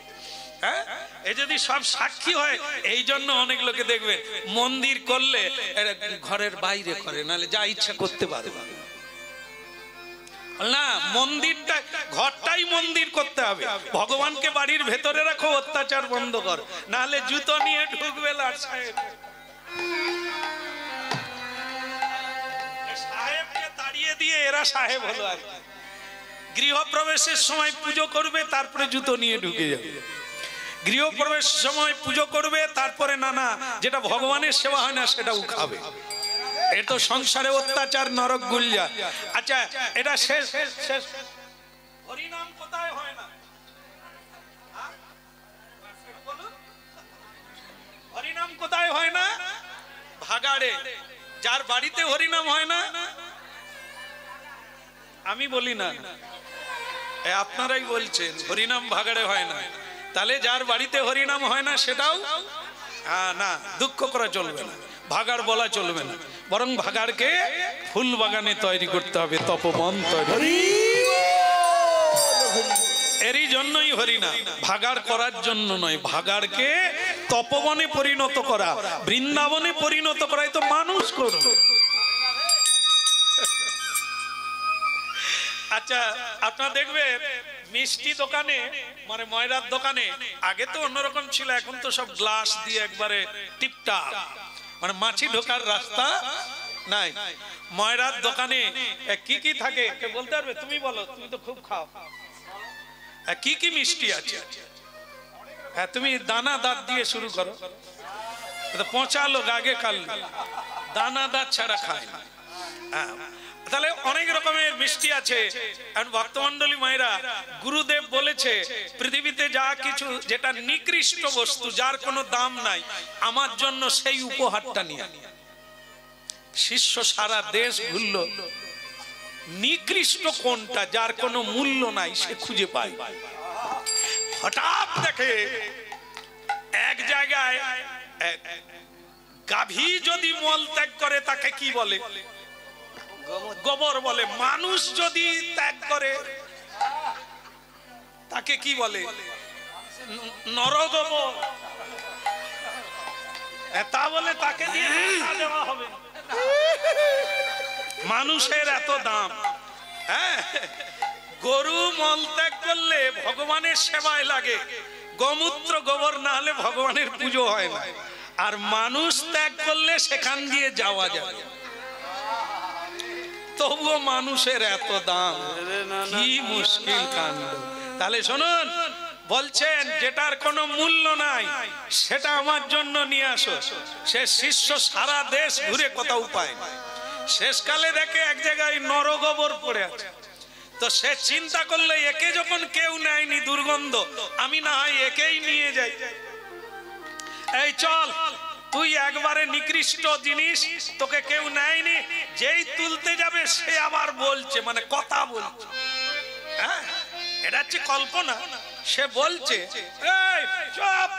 হ্যাঁ, এ যদি সব সাক্ষী হয়, এই জন্য অনেক লোকে দেখবে মন্দির করলে ঘরের বাইরে করে, নাহলে যা ইচ্ছা করতে পারে না। মন্দিরটা, ঘরটাই মন্দির করতে হবে। ভগবানকে বাড়ির ভেতরে রাখো, অত্যাচার বন্ধ কর, নাহলে জুতো নিয়ে ঢুকবে লাট সাহেব। সাহেবকে তাড়িয়ে দিয়ে এরা সাহেব হলো আর কি। গৃহপ্রবেশের সময় পুজো করবে, তারপরে জুতো নিয়ে ঢুকে যাবে। গৃহপ্রবেশের সময় পুজো করবে, তারপরে নানা যেটা ভগবানের সেবা হয় না সেটাও খাবে। এ তো সংসারে অত্যাচার, নরক গুল্জা। আচ্ছা, এটা শেষ শেষ। হরিনাম কোথায় হয় না? হরিনাম কোথায় হয় না? ভাগাড়ে। যার বাড়িতে হরিনাম হয় না, আমি বলি না, আপনারাই বলছেন হরিনাম ভাগাড়ে হয় না। তাহলে যার বাড়িতে হরিনাম হয় না সেটাও না, দুঃখ করা চলবে না, ভাগাড় বলা চলবে না, বরং ভাগাড়কে ফুল বাগানে তৈরি করতে হবে, তপবন তৈরি। এরই জন্যই হরিনাম, ভাগাড় করার জন্য নয়, ভাগাড়কে তপবনে পরিণত করা, বৃন্দাবনে পরিণত করাই তো মানুষ করবে। আচ্ছা, আপনারা দেখবেন মিষ্টি দোকানে, মানে ময়রার দোকানে, আগে তো অন্যরকম ছিল, এখন তো সব গ্লাস দিয়ে একবারে টিপটাপ, মানে মাছি ঢোকার রাস্তা নাই। ময়রার দোকানে কি কি থাকে বলতে পারবে? তুমি বলো, তুমি তো খুব খাও। কি কি মিষ্টি আছে? হ্যাঁ, তুমি দানা দাঁত দিয়ে শুরু করো। পচা লোক আগে কাল দানা দাঁত ছাড়া খায় না। তাহলে অনেক রকমের মিষ্টি আছে। ভক্তমন্ডলী মায়েরা, গুরুদেব বলেছে পৃথিবীতে যা কিছু যেটা নিকৃষ্ট বস্তু, যার কোনো দাম নাই, আমার জন্য সেই উপহারটা নিয়ে। শিষ্য সারা দেশ ঘুরল, নিকৃষ্ট কোনটা যার কোনো মূল্য নাই সে খুঁজে পায়। হঠাৎ দেখে এক জায়গায় গাভী যদি মল ত্যাগ করে তাকে কি বলে? গোবর বলে। মানুষ যদি ত্যাগ করে তাকে কি বলে? নরগোবর। তা বলে তাকে দিয়ে দেওয়া হবে? মানুষের এত দাম। হ্যাঁ, গরু মলত্যাগ করলে ভগবানের সেবায় লাগে, গোমূত্র গোবর না হলে ভগবানের পুজো হয় না। আর মানুষ ত্যাগ করলে সেখান দিয়ে যাওয়া যায়, তবুও মানুষের এত দাম, কি মুশকিল কাণ্ড। তাহলে শুনুন, বলছেন যেটার কোনো মূল্য নাই সেটা আমার জন্য নিয়ে আসো। সে শিষ্য সারা দেশ ঘুরে কোথাও উপায় নাই, শেষকালে দেখে এক জায়গায় নরগোবর পড়ে আছে। তো সে চিন্তা করলে একে যখন কেউ নেয়নি দুর্গন্ধ, আমি না হয় একেই নিয়ে যাই। এই চল, তুই একবারে নিকৃষ্ট জিনিস, তোকে কেউ নেয়নি। যেই তুলতে যাবে সে আবার বলছে, মানে কথা বলছে। হ্যাঁ, এটা হচ্ছে কল্পনা। সে বলছে, এই চুপ,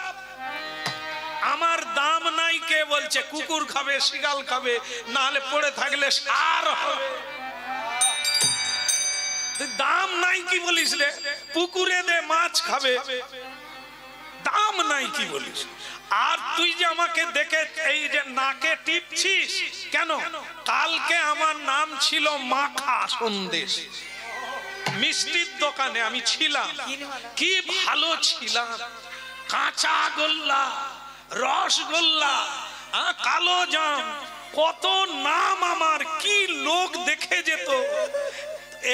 আমার দাম নাই। কে বলছে? কুকুর খাবে, শিগাল খাবে, না হলে পড়ে থাকলে সার হবে। দাম নাই কি বলিস রে? পুকুরে দে, মাছ খাবে, দাম নাই কি বলিস? আর তুই যে আমাকে দেখে এই যে নাকে টিপছিস কেন? কালকে আমার নাম ছিল মাখা সন্দেশ, মিষ্টির দোকানে আমি ছিলাম, কি ভালো ছিলাম। কাঁচা গোল্লা, রসগোল্লা, কালো জাম, কত নাম আমার, কি লোক দেখে যেত।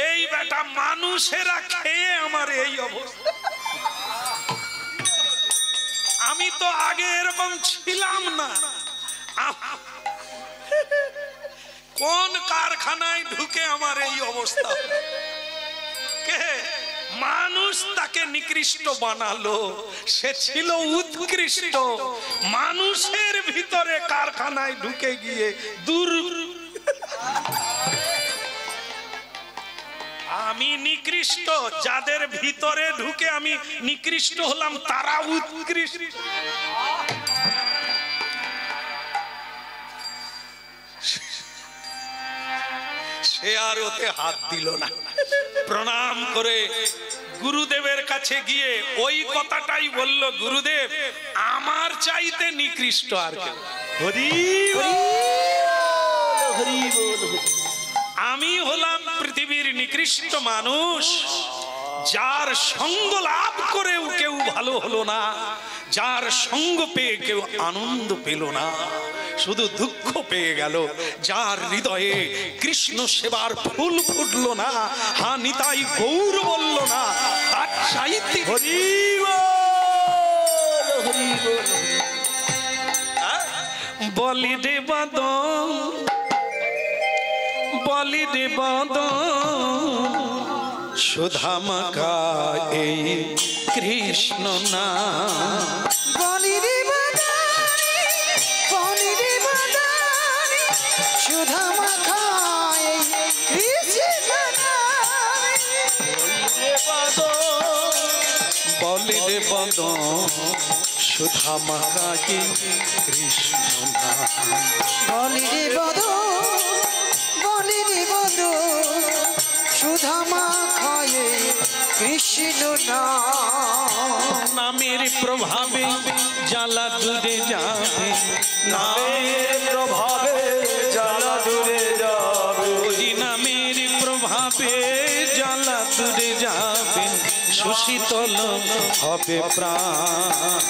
এই বেটা মানুষেরা খেয়ে আমার এই অবস্থা। আমি তো আগে এরকম ছিলাম না। কোন কারখানায় ঢুকে আমার এই অবস্থা? কে? মানুষ তাকে নিকৃষ্ট বানালো, সে ছিল উৎকৃষ্ট। মানুষের ভিতরে কারখানায় ঢুকে গিয়ে দূর। আমি নিকৃষ্ট, যাদের ভিতরে ঢুকে আমি নিকৃষ্ট হলাম তারা উৎকৃষ্ট। সে আর ওতে হাত দিল না, প্রণাম করে গুরুদেবের কাছে গিয়ে ওই কথাটাই বলল, গুরুদেব আমার চাইতে নিকৃষ্ট আর কেউ। আমি হলাম পৃথিবীর নিকৃষ্ট মানুষ, যার সঙ্গ লাভ করেও কেউ ভালো হলো না, যার সঙ্গ পেয়ে কেউ আনন্দ পেল না, শুধু দুঃখ পেয়ে গেল। যার হৃদয়ে কৃষ্ণ সেবার ফুল ফুটলো না, হা নিতাই গৌর বলল না, তার চাইতে বলি রে বাদন, বলি রে বাদন, সুধা মাখা এই কৃষ্ণ না। বলি রে বাদানি, বলি রে বাদানি, সুধা মাখা এই কৃষ্ণ না। বলি রে বাদন, সুধা মাখা এই কৃষ্ণ না। বলি রে বাদন, বলি রে বাদন, সুধা মাখা এই কৃষ্ণ না। নামের প্রভাবে জ্বালা দূরে যাবে, নামের প্রভাবে জ্বালা দূরে যাবে, নামের প্রভাবে জ্বালা দূরে যাবে, সুশীতল হবে প্রাণ।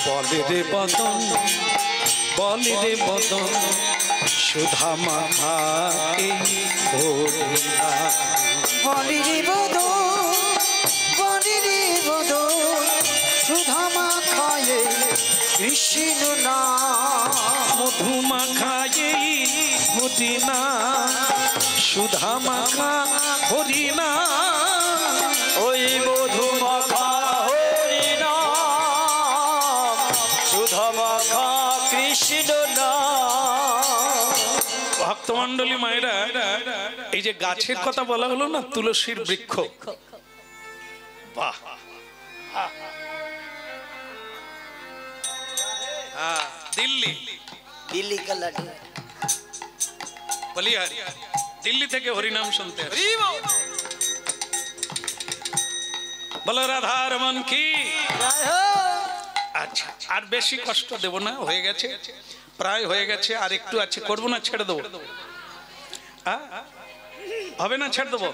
বলে রে বদন, বলে রে বদন, সুধা মাখা এই ভোলা। বলি রে বাদন, বলি রে বাদন, সুধা মাখা এই কৃষ্ণ না। মধু মাখা এই মদিনা, সুধা মাখা হরিনা। ওই মধু মাখা হরিনা, সুধা মাখা কৃষ্ণ না। ভক্তমন্ডলী মায়েরা, এই যে গাছের কথা বলা হলো না, তুলসীর বৃক্ষ, বাহ, দিল্লি, দিল্লি का लड्डू বলিহারি, দিল্লি থেকে হরিনাম শুনতে আসে। বলো রাধার মন কি। জয় হোক। আচ্ছা, আর বেশি কষ্ট দেব না, হয়ে গেছে, প্রায় হয়ে গেছে, আর একটু আছে, করবো না ছেড়ে দেবো? হবে না ছেড়ে দেবো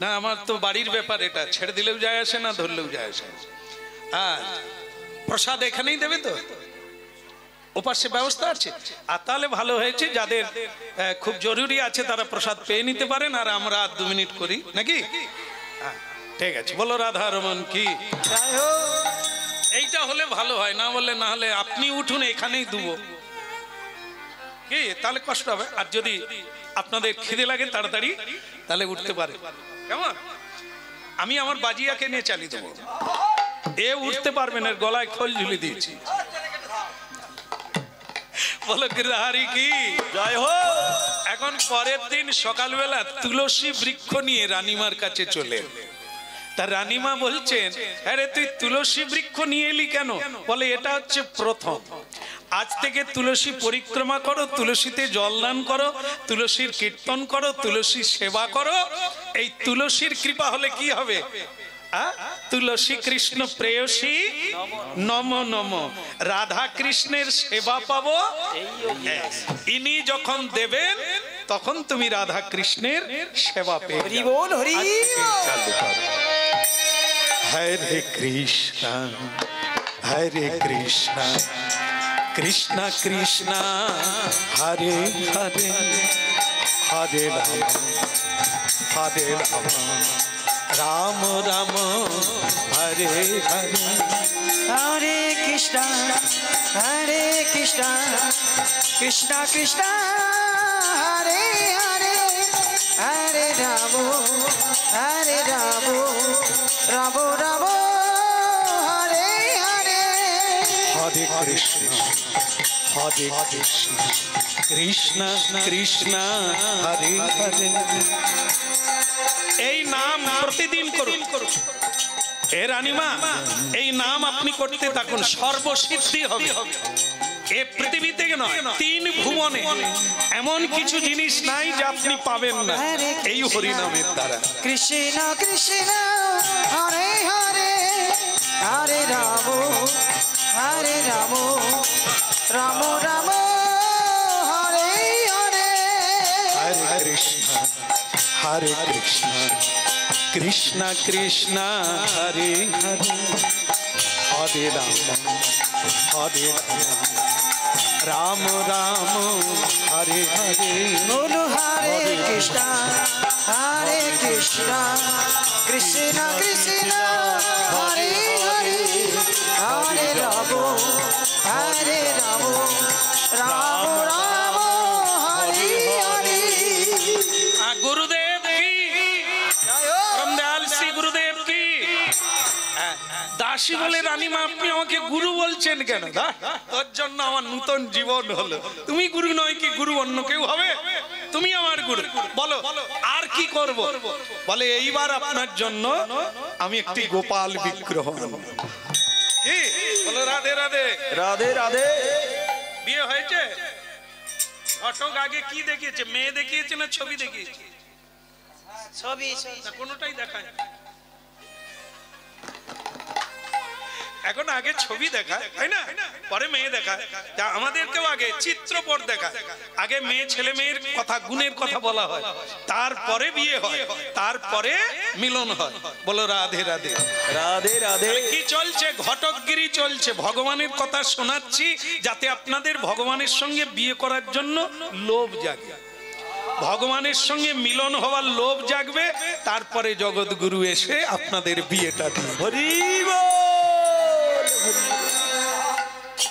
না? আমার তো বাড়ির ব্যাপার, এটা ছেড়ে দিলেও যায় আসে না, ধরলেও যায় আসে। প্রসাদ এখানেই দেবে তো, ওপাশে ব্যবস্থা আছে। আর তাহলে ভালো হয়েছে, যাদের খুব জরুরি আছে তারা প্রসাদ পেয়ে নিতে পারেন, আর আমরা 2 মিনিট করি নাকি? ঠিক আছে, বলো রাধা রমন কি। জয় হোক। এইটা হলে ভালো হয়, না বললে, না হলে আপনি উঠুন এখানেই দেবো কি, তাহলে কষ্ট হবে। আর যদি আপনাদের খিদে লাগে তাড়াতাড়ি, তাহলে উঠতে পারে। কেমন? আমি আমার বাজিয়াকে নিয়ে চালিয়ে দেবো, এ উঠতে পারবেন, এর গলায় খোল ঝুলি দিয়েছি। বলো গিরধারী কি। জয় হো। এখন পরের দিন সকালবেলা তুলসী বৃক্ষ নিয়ে রানীমার কাছে চলে। তা রানীমা বলছেন, আরে তুই তুলসী বৃক্ষ নিয়ে এলি কেন? বলে এটা হচ্ছে প্রথম, আজ থেকে তুলসী পরিক্রমা করো, তুলসীতে জল দান করো, তুলসীর কীর্তন করো, তুলসীর সেবা করো। এই তুলসীর কৃপা হলে কি হবে? তুলসী কৃষ্ণ প্রেয়সী নম নম, রাধা কৃষ্ণের সেবা পাবো। ইনি যখন দেবেন তখন তুমি রাধা কৃষ্ণের সেবা পেয়ে হরি বল, হরি বল। হরে কৃষ্ণ হরে কৃষ্ণ কৃষ্ণ কৃষ্ণ হরে হরে, হরে রাম হরে রাম, রাম রাম হরে হরে। হরে কৃষ্ণ হরে কৃষ্ণ কৃষ্ণ কৃষ্ণ হরে হরে, হরে রাম হরে রাম, রাম রাম হরে হরে। হরে কৃষ্ণ হরে কৃষ্ণ কৃষ্ণ কৃষ্ণ হরে হরে। এই নাম প্রতিদিন করুন। এ রানীমা, এই নাম আপনি করতে থাকুন, সর্বসিদ্ধি হবে। এ পৃথিবী থেকে নয়, 3 ভুবনে এমন কিছু জিনিস নাই যা আপনি পাবেন না এই হরি নামের দ্বারা। কৃষ্ণ কৃষ্ণ হরে হরে, হরে রাম হরে রাম, রাম রাম হরে হরে। হরে কৃষ্ণ হরে কৃষ্ণ কৃষ্ণ কৃষ্ণ হরে হরে, হরে রাম হরে রাম, রাম রাম হরে হরে। বলো হরে কৃষ্ণ হরে কৃষ্ণ কৃষ্ণ কৃষ্ণ হরে হরে, হরে রাম হরে রাম, রাম রাম হরে হরে। গুরুদেব কি, রামদয়াল শ্রী গুরুদেব কি। দাসী বলে, রানীমা আপনি আমাকে গুরু বলছেন কেন? তোর জন্য আমার নূতন জীবন হলো। তুমি গুরু নয় কি, গুরু অন্য কেউ হবে? তুমি আমার গুরু। বলো আর কি করব? বলে এইবার আপনার জন্য আমি একটি গোপাল বিগ্রহ আনবো। কি বলো? রাধে রাধে। রাধে রাধে। বিয়ে হয়েছে? ঘটক আগে কি দেখিয়েছে? মেয়ে দেখিয়েছে না ছবি দেখিয়েছে? ছবি কোনটাই দেখায়। এখন আগে ছবি দেখা, তাই না? পরে মেয়ে দেখা। আমাদেরকেও আগে চিত্রপট দেখা। আগে মেয়ে ছেলে মেয়ের কথা, গুণের কথা বলা হয়, তারপরে বিয়ে হয়, তারপরে মিলন হয়। বলো রাধে রাধে। রাধে রাধে। কি চলছে? ঘটকগিরি চলছে। ভগবানের কথা শোনাচ্ছি যাতে আপনাদের ভগবানের সঙ্গে বিয়ে করার জন্য লোভ জাগে, ভগবানের সঙ্গে মিলন হওয়ার লোভ জাগবে, তারপরে জগৎগুরু এসে আপনাদের বিয়েটা দিবে। হরি বল।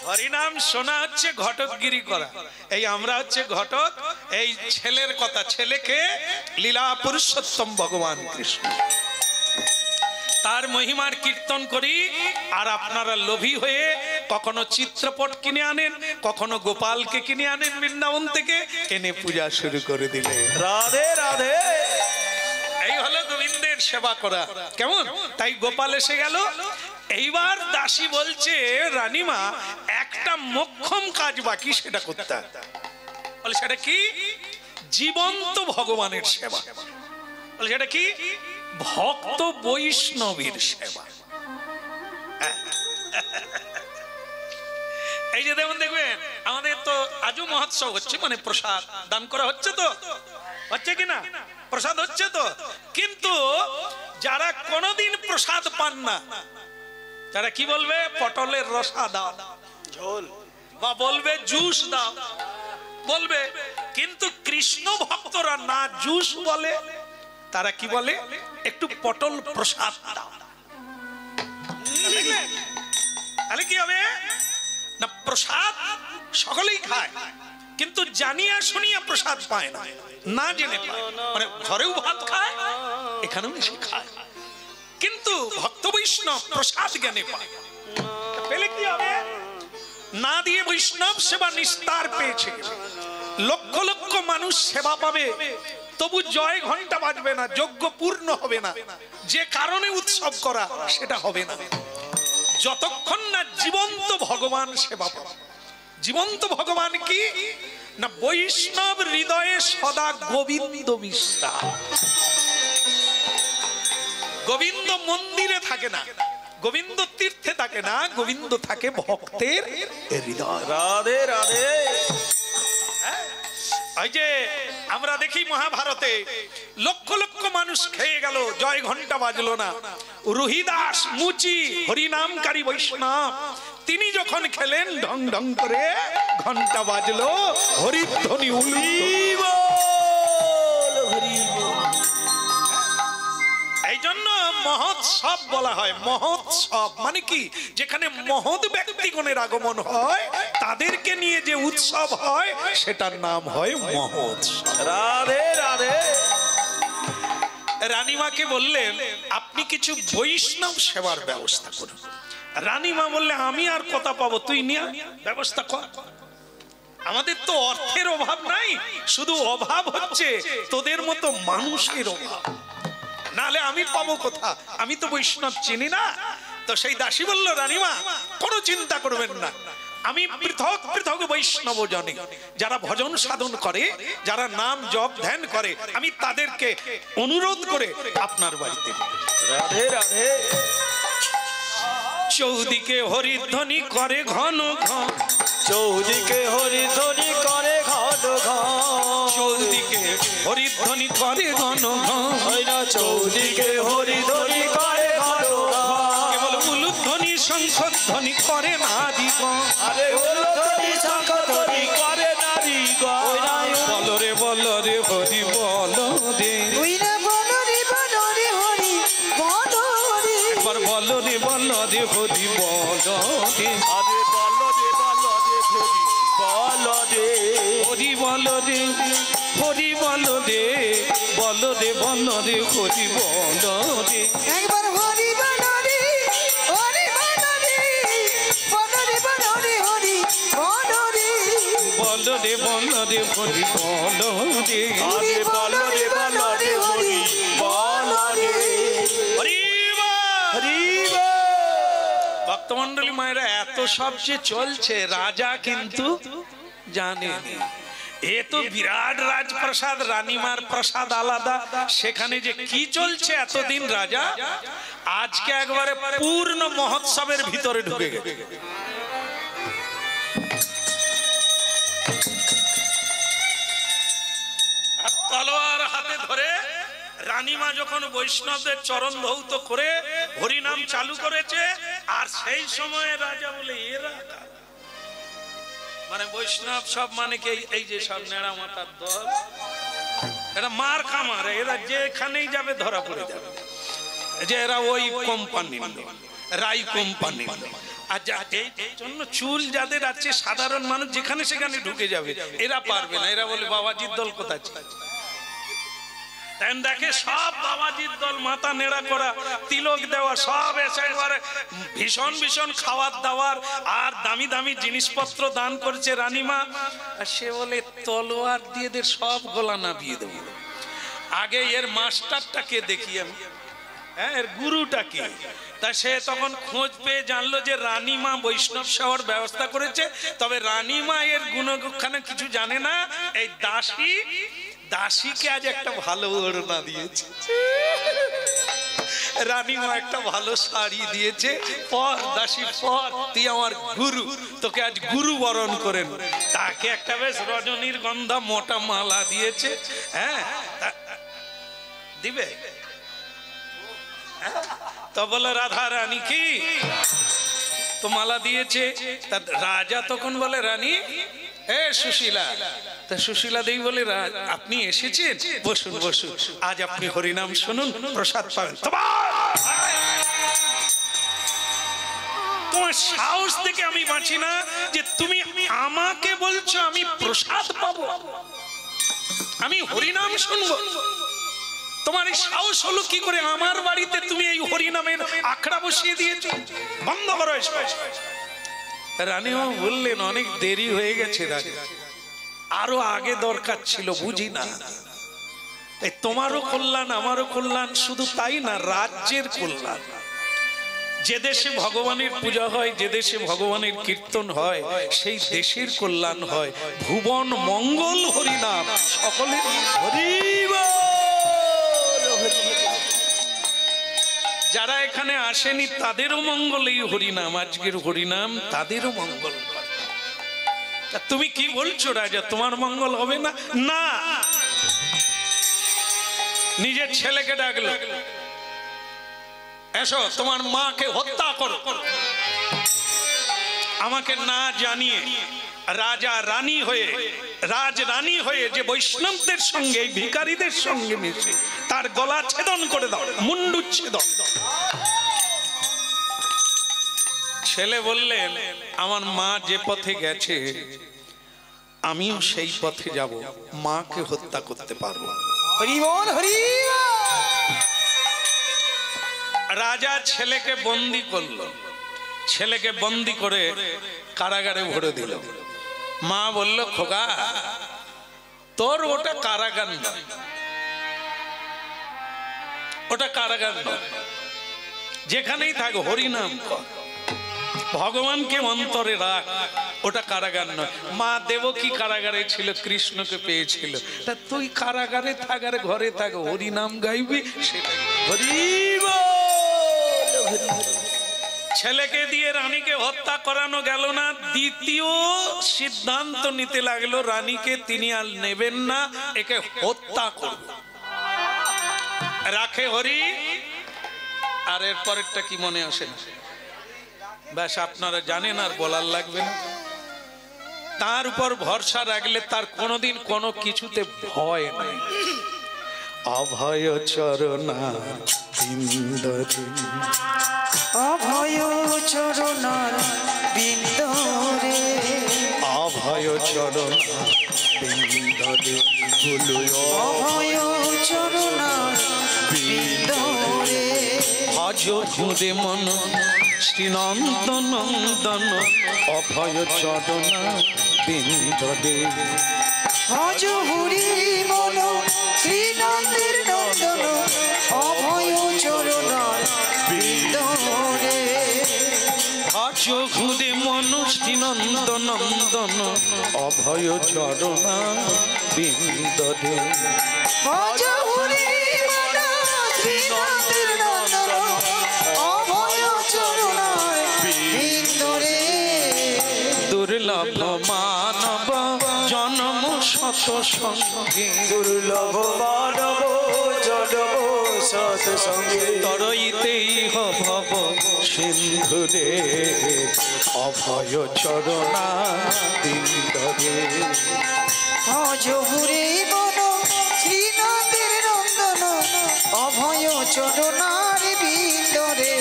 হরিনাম শোনা হচ্ছে ঘটকগিরি করা। এই আমরা হচ্ছে ঘটক। এই ছেলের কথা, ছেলেকে লীলা পুরুষোত্তম ভগবান কৃষ্ণ, তার মহিমার কীর্তন করি। আর আপনারা লোভী হয়ে কখনো চিত্রপট কিনে আনেন, কখনো গোপালকে কিনে আনেন বৃন্দাবন থেকে, এনে পূজা শুরু করে দিলে। রাধে রাধে। এই হলো গোবিন্দের সেবা করা। কেমন? তাই গোপাল এসে গেল। এইবার দাসী বলছে, রানীমা একটা মোক্ষম কাজ বাকি, সেটা করতে হবে। বলে সেটা কি? জীবন্ত ভগবানের সেবা। বলে সেটা কি? ভক্ত বৈষ্ণবীর সেবা। এই যে দেখবেন আমাদের তো আজও মহোৎসব হচ্ছে, মানে প্রসাদ দান করা হচ্ছে, তো হচ্ছে কিনা, প্রসাদ হচ্ছে তো। কিন্তু যারা কোনোদিন প্রসাদ পান না তারা কি বলবে? পটলের রসা দাও, ঝোল, বা বলবে জুস দাও, বলবে। কিন্তু কৃষ্ণ ভক্তরা না জুস বলে, তারা কি বলে? একটু পটল প্রসাদ দাও। তাহলে কি হবে না? প্রসাদ সকলেই খায়, কিন্তু জানিয়া শুনিয়া প্রসাদ পায় না, না জেনে পায়। মানে ঘরেও ভাত খায়, এখানেও এসে খায়, কিন্তু ভক্ত বৈষ্ণব প্রসাদ জ্ঞানে পায়। পেলে কি হবে? না দিয়ে বৈষ্ণব সেবা নিস্তার পেয়েছে, লক্ষ লক্ষ মানুষ সেবা পাবে, তবু জয় ঘন্টা বাজবে না, যজ্ঞ পূর্ণ হবে না, যে কারণে উৎসব করা সেটা হবে না, যতক্ষণ না জীবন্ত ভগবান সেবা পাবে। জীবন্ত ভগবান কি না? বৈষ্ণব হৃদয়ে সদা গোবিন্দ বিশ্বাস। গোবিন্দ মন্দিরে থাকে না, গোবিন্দ তীর্থে থাকে না, গোবিন্দ থাকে ভক্তের হৃদয়। রাধে রাধে। এই যে আমরা দেখি মহাভারতে লক্ষ লক্ষ মানুষ খেয়ে গেল, জয় ঘন্টা বাজলো না। রুহিদাস মুচি হরিনামকারী বৈষ্ণব, তিনি যখন খেলেন ঢং ঢং করে ঘন্টা বাজলো, হরিধ্বনি উল্লিব। এই জন্য মহোৎসব বলা হয়। মহোৎসব মানে কি? যেখানে মহৎ ব্যক্তিগণের আগমন হয়, তাদেরকে নিয়ে যে উৎসব হয় সেটার নাম হয় মহোৎসব। রাধে রাধে। রানীমাকে বললেন আপনি কিছু বৈষ্ণব সেবার ব্যবস্থা করুন। রানীমা বললে আমি আর কথা পাবো, তুই নিয়ে ব্যবস্থা কর। আমাদের তো অর্থের অভাব নাই, শুধু অভাব হচ্ছে তোদের মতো মানুষের অভাব, নাহলে আমি পাবো কোথা? আমি তো বৈষ্ণব চিনি না। তো সেই দাসী বলল, রানীমা কোনো চিন্তা করবেন না, আমি পৃথক পৃথক বৈষ্ণব জানি, যারা ভজন সাধন করে, যারা নাম জপ ধ্যান করে, আমি তাদেরকে অনুরোধ করে আপনার বাড়িতে। রাধে রাধে। চৌদিকে হরিধ্বনি করে ঘন ঘন, চৌদিকে হরিধ্বনি করে ঘন ঘন, চৌদিকে হরিধ্বনি করে ঘন ঘন, চৌদিকে হরিধ্বনি করে ঘন ঘন, কেবল উলুধ্বনি শঙ্খধ্বনি করে নারীগণ। আরে উলুধ্বনি শঙ্খধ্বনি করে নারীগণ। বলরে বলরে হরি বল রে, একবার বলরে বলরে হরি বল রে, আরে বল রে বল রে হরি বল রে, হরি বল রে, হরি বল রে, বল রে বল রে হরি বল রে। একবার হরি বলো রে, হরি বলো রে, বলো রে বলো রে, হরি বলো রে, বল রে বল রে হরি বল রে, আরে বল রে বল রে হরি বল রে, হরি বল। হরি বল। ভক্তমন্ডলী মায়েরা, এত সব যে চলছে রাজা কিন্তু জানে। এ তো বিরাট রাজপ্রাসাদ, রানীমার প্রসাদ আলাদা, সেখানে যে কি চলছে এতদিন রাজা আজকে একবারে পূর্ণ মহোৎসবের ভিতরে ঢুকে গেছে। তলোয়ার হাতে ধরে রানীমা যখন বৈষ্ণবদের চরণ ধৌত করে হরিনাম চালু করেছে, আর সেই সময়ে রাজা বলে এরা মানে বৈষ্ণব সব মানে কি এই যে সব নেড়া মাথার দল, এরা মার খামার, এরা যেখানেই যাবে ধরা পড়ে যাবে, যে এরা ওই কোম্পানি রাই কোম্পানি। আর এই জন্য চুল যাদের আছে সাধারণ মানুষ যেখানে সেখানে ঢুকে যাবে, এরা পারবে না। এরা বলে বাবাজির দল কোথায়? দেখে সব বাবাজির দল, মাথা নেড়া করা, তিলক দেওয়া, সব এসে একবারে ভীষণ ভীষণ খাওয়ার দাওয়ার আর দামি দামি জিনিসপত্র দান করেছে রানীমা। আর সে বলে তলোয়ার দিয়ে এদের সব গলা নামিয়ে দেবো, আগে এর মাস্টারটাকে দেখি আমি, হ্যাঁ এর গুরুটাকে। তা সে তখন খোঁজ পেয়ে জানলো যে রানীমা বৈষ্ণব সেবার ব্যবস্থা করেছে, তবে রানীমা এর গুণখানে কিছু জানে না। এই দাসীকে আজ একটা ভালো ওড়না দিয়েছে। রানীমা একটা ভালো শাড়ি দিয়েছে, পর দাসী পর, তুই আমার গুরু, তোকে আজ গুরু বরণ করেন। তাকে একটা বেশ রজনীর গন্ধা মোটা মালা দিয়েছে। হ্যাঁ দিবে তো বলে রাধা রানী কি তো মালা দিয়েছে। তা রাজা তখন বলে রানী এ সুশীলা, তা সুশীলা দেবী বলে আপনি এসেছেন, বসুন বসুন, আজ আপনি হরিনাম শুনুন, প্রসাদ পাবেন। তোমার সাহস দেখে আমি বাঁচি না যে তুমি আমাকে বলছো আমি প্রসাদ পাবো, আমি হরিনাম শুনবো। তোমার এই সাহস হলো কি করে? আমার বাড়িতে তুমি এই হরিনামের আখড়া বসিয়ে দিয়েছো, বন্ধ করো। রানীমা বললেন অনেক দেরি হয়ে গেছে রাজা, আরো আগে দরকার ছিল, বুঝি না। তোমারও কল্যাণ আমারও কল্যাণ, শুধু তাই না রাজ্যের কল্যাণ। যে দেশে ভগবানের পূজা হয়, যে দেশে ভগবানের কীর্তন হয়, সেই দেশের কল্যাণ হয়। ভুবন মঙ্গল হরিনাম সকলের যারা এখানে আসেনি তাদেরও মঙ্গল এই হরিনাম, আজকের হরিনাম তাদেরও মঙ্গল। তুমি কি বলছো রাজা, তোমার মঙ্গল হবে না? না, নিজের ছেলেকে ডাকলো, এসো তোমার মাকে হত্যা করো। আমাকে না জানিয়ে রাজা রানী হয়ে, রাজ রানী হয়ে যে বৈষ্ণবদের সঙ্গে ভিখারীদের সঙ্গে মিশে তার গলা ছেদন করে দাও, মুন্ডুচ্ছেদ। ছেলে বললেন আমার মা যে পথে গেছে আমিও সেই পথে যাব, মাকে হত্যা করতে পারবো। হরি বল হরি। রাজা ছেলেকে বন্দি করলো, ছেলেকে বন্দি করে কারাগারে ভরে দিল। মা বলল খোকা তোর ওটা কারাগার নয়, ওটা কারাগার নয়, যেখানেই থাক হরিনাম কর, ভগবানকে অন্তরে রাখ, ওটা কারাগার নয়। মা দেবকী কারাগারে ছিল, কৃষ্ণকে পেয়েছিল, তা তুই কারাগারে থাক আর ঘরে থাক, হরিনাম গাইবি, সেটা হরিব। ছেলেকে দিয়ে রানীকে হত্যা করানো গেল না, দ্বিতীয় সিদ্ধান্ত নিতে লাগলো রানীকে তিনি আর নেবেন না, একে হত্যা করবে। রাখে হরি। আর এর পরেরটা কি মনে আসে না? ব্যাস আপনারা জানেন, আর বলার লাগবে না। তার উপর ভরসা রাখলে তার কোনোদিন কোনো কিছুতে ভয় নাই। অভয় চরণা বিন্দরে, অভয় চরণার বিন্দরে, অভয় চরণা বিন্দরে, অভয় চরণার বিন্দরে, ভজ ভুদে মন শ্রীনন্দ নন্দন, অভয় চরণা বিন্দরে, ভজ হরি মন শ্রীনন্দের নন্দন, অভয় চরণার বিন্দরে, ভজ ভুদে মন শ্রীনন্দ নন্দন, অভয় চরণা বিন্দরে, ভজ হরি মন শ্রীনন্দের নন্দন, অভয় চরণার বিন্দরে, দুর্লভ মানব জন্ম শত সঙ্গে, দুর্লভ মানব জনম সৎসঙ্গে, তরইতেই ভব সিন্ধুরে, অভয় চরণা বিন্দরে, ভজ হরি মন শ্রীনন্দের নন্দন, অভয় চরণার বিন্দরে,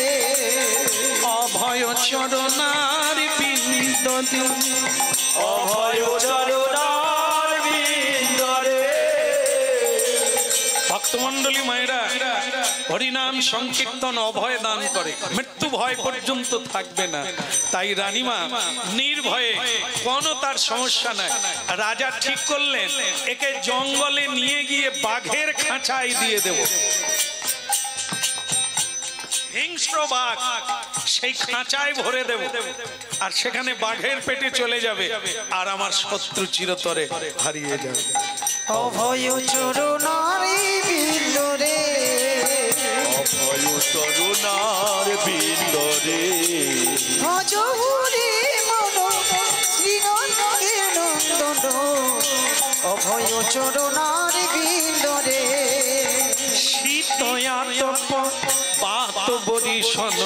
অভয় চরণার বিন্দরে, অভয় চরণার বিন্দরে। ভক্তমন্ডলী মায়েরা হরিনাম সংকীর্তন অভয় দান করে, মৃত্যু ভয় পর্যন্ত থাকবে না। তাই রানীমা নির্ভয়ে, কোনো তার সমস্যা নাই। রাজা ঠিক করলেন একে জঙ্গলে নিয়ে গিয়ে বাঘের খাঁচায় দিয়ে দেব। হিংস্র বাঘ, সেই খাঁচায় ভরে দেব, আর সেখানে বাঘের পেটে চলে যাবে, আর আমার শত্রু চিরতরে হারিয়ে যাবে। অভয় চরণার বিন্দরে, অভয় চরণার করো অভয় চরণার বিন্দরে শীতয়াতপ বাত বরিশন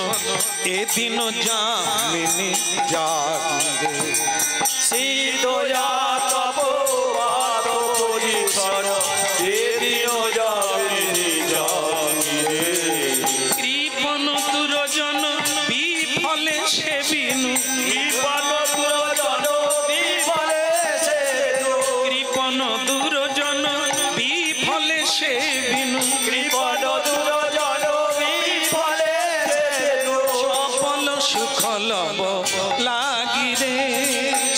এদিন যামিনী জাগিরে শীতয়া তপ বাত পরিসর এদিন যামিনী জাগিরে কৃপণ দুরজন বিফলে সে বিনু কৃপণ দুরজন বিফলে সেবিনু কৃপণ দুরজন বিফলে সে বিনু কৃপণ দুরজন বিফলে সেবিনু সফল সুখল লাগিরে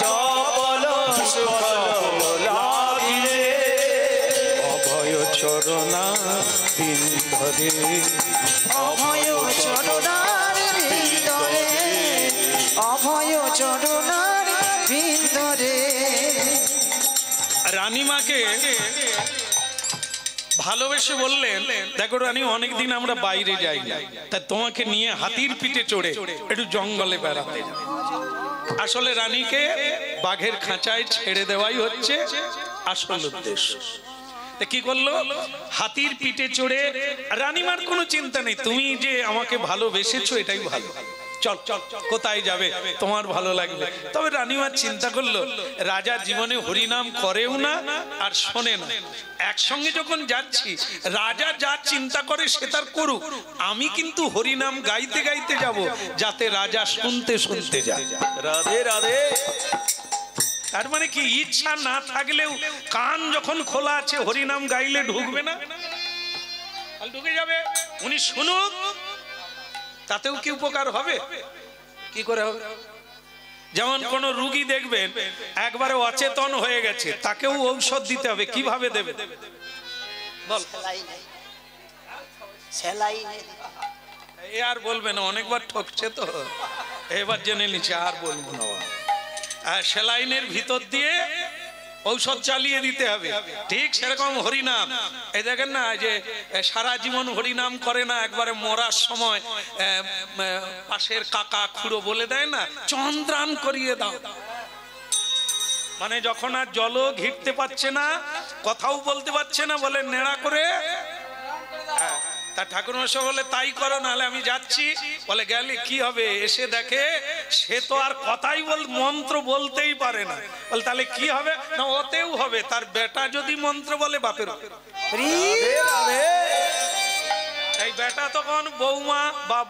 চপল সুফল লাগিরে অভয় চরণা বিন্দরে অভয় চরণার বিন্দরে অভয় চরণার বিন্দরে রানীমাকে ভালোবেসে বললেন, দেখো রানী, অনেকদিন আমরা বাইরে যাই না, তাই তোমাকে নিয়ে হাতির পিঠে চড়ে একটু জঙ্গলে বেড়াতে যাই। আসলে রানীকে বাঘের খাঁচায় ছেড়ে দেওয়াই হচ্ছে আসল উদ্দেশ্য। তা কি করলো, হাতির পিঠে চড়ে, রানীমার কোনো চিন্তা নেই, তুমি যে আমাকে ভালোবেসেছো এটাই ভালো, চল চল কোথায় যাবে তোমার ভালো লাগবে। তবে রানীমার চিন্তা করলো, রাজা জীবনে হরিনাম করেও না আর শোনে না, একসঙ্গে যখন যাচ্ছি, রাজা যা চিন্তা করে সে তার করুক, আমি কিন্তু হরিনাম গাইতে গাইতে যাব, যাতে রাজা শুনতে শুনতে যায়। রাধে রাধে তার মানে কি, ইচ্ছা না থাকলেও কান যখন খোলা আছে, হরিনাম গাইলে ঢুকবে না? ঢুকে যাবে, উনি শুনুক, তাতেও কি উপকার হবে? কি করে হবে? যেমন কোন রুগী দেখবেন একবারে অচেতন হয়ে গেছে, তাকেও ঔষধ দিতে হবে, কিভাবে দেবে বল? এ আর বলবে না, অনেকবার ঠকছে তো, এবার জেনে নিচ্ছে, আর বলবো না। সেলাইনের ভিতর দিয়ে ঔষধ চালিয়ে দিতে হবে, ঠিক সেরকম হরিনাম। এই দেখেন না, যে সারা জীবন হরিনাম করে না, একবারে মরার সময় পাশের কাকা খুড়ো বলে দেয় না, চন্দ্রান করিয়ে দাও। মানে যখন আর জলও ঘিরতে পারছে না, কথাও বলতে পারছে না, বলে নেড়া করে, তা ঠাকুরমশাই বলে তাই করো, নাহলে আমি যাচ্ছি। বলে গেলে কি হবে? এসে দেখে সে তো আর কথাই মন্ত্র বলতেই পারে না। বলে তাহলে কি হবে? না ওতেও হবে, তার বেটা যদি মন্ত্র বলে বাপের, এই বেটা তখন বৌমা বা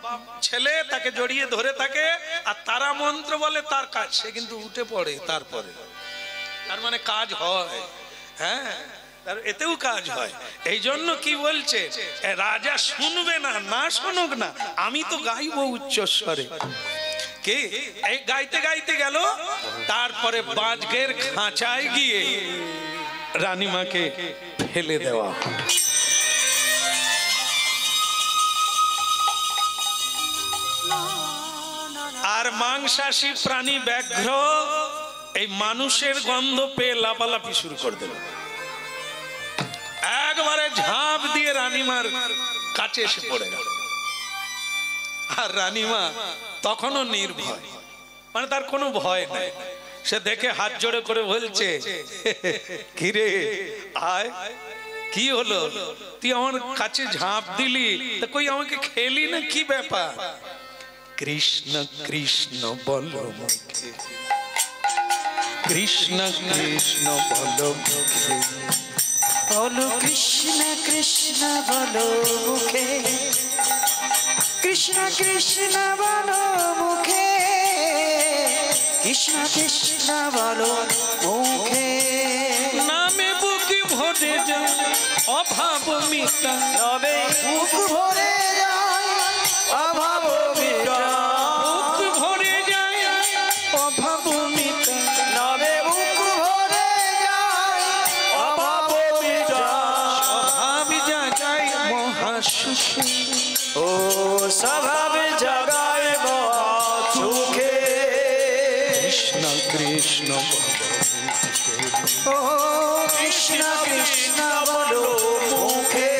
ছেলে তাকে জড়িয়ে ধরে থাকে, আর তারা মন্ত্র বলে, তার কাজ, সে কিন্তু উঠে পড়ে তারপরে। তার মানে কাজ হয়, হ্যাঁ, এতেও কাজ হয়। এই জন্য কি বলছে, রাজা শুনবে না, না শুনুক না, আমি তো গাইবো উচ্চস্বরে। কে এই গাইতে গাইতে গেল, তারপরে বাঘের খাঁচায় গিয়ে রানীমাকে ফেলে দেওয়া। আর মাংসাশী প্রাণী ব্যাঘ্র এই মানুষের গন্ধ পেয়ে লাফালাফি শুরু করে দিল, একবারে ঝাঁপ দিয়ে রানীমার কাছে এসে পড়ে গেল। আর রানীমা তখনও নির্ভয়, মানে তার কোনো ভয় নাই। সে দেখে হাত জোড়ে করে বলছে, কিরে আয়, কি হলো? তুই আমার কাছে ঝাঁপ দিলি, তা কই আমাকে খেলি না, কি ব্যাপার? কৃষ্ণ কৃষ্ণ বলো মুখে, কৃষ্ণ কৃষ্ণ বলো মুখে, বলো কৃষ্ণ কৃষ্ণ বলো মুখে, কৃষ্ণ কৃষ্ণ বলো মুখে, কৃষ্ণ কৃষ্ণ বলো মুখে। নামে বুকে ভরে যায় অভাব মিটা, নামে বুক ভরে যায় অভাব মিটা, বুক ভরে যায় অভাব মিটা, নামে বুক ভরে যায় অভাব মিটা, স্বভাব জাগায় মহাসুখ, ও স্বভাব জাগায় মহাসুখে। কৃষ্ণ কৃষ্ণ ও কৃষ্ণ কৃষ্ণ বলো মুখে,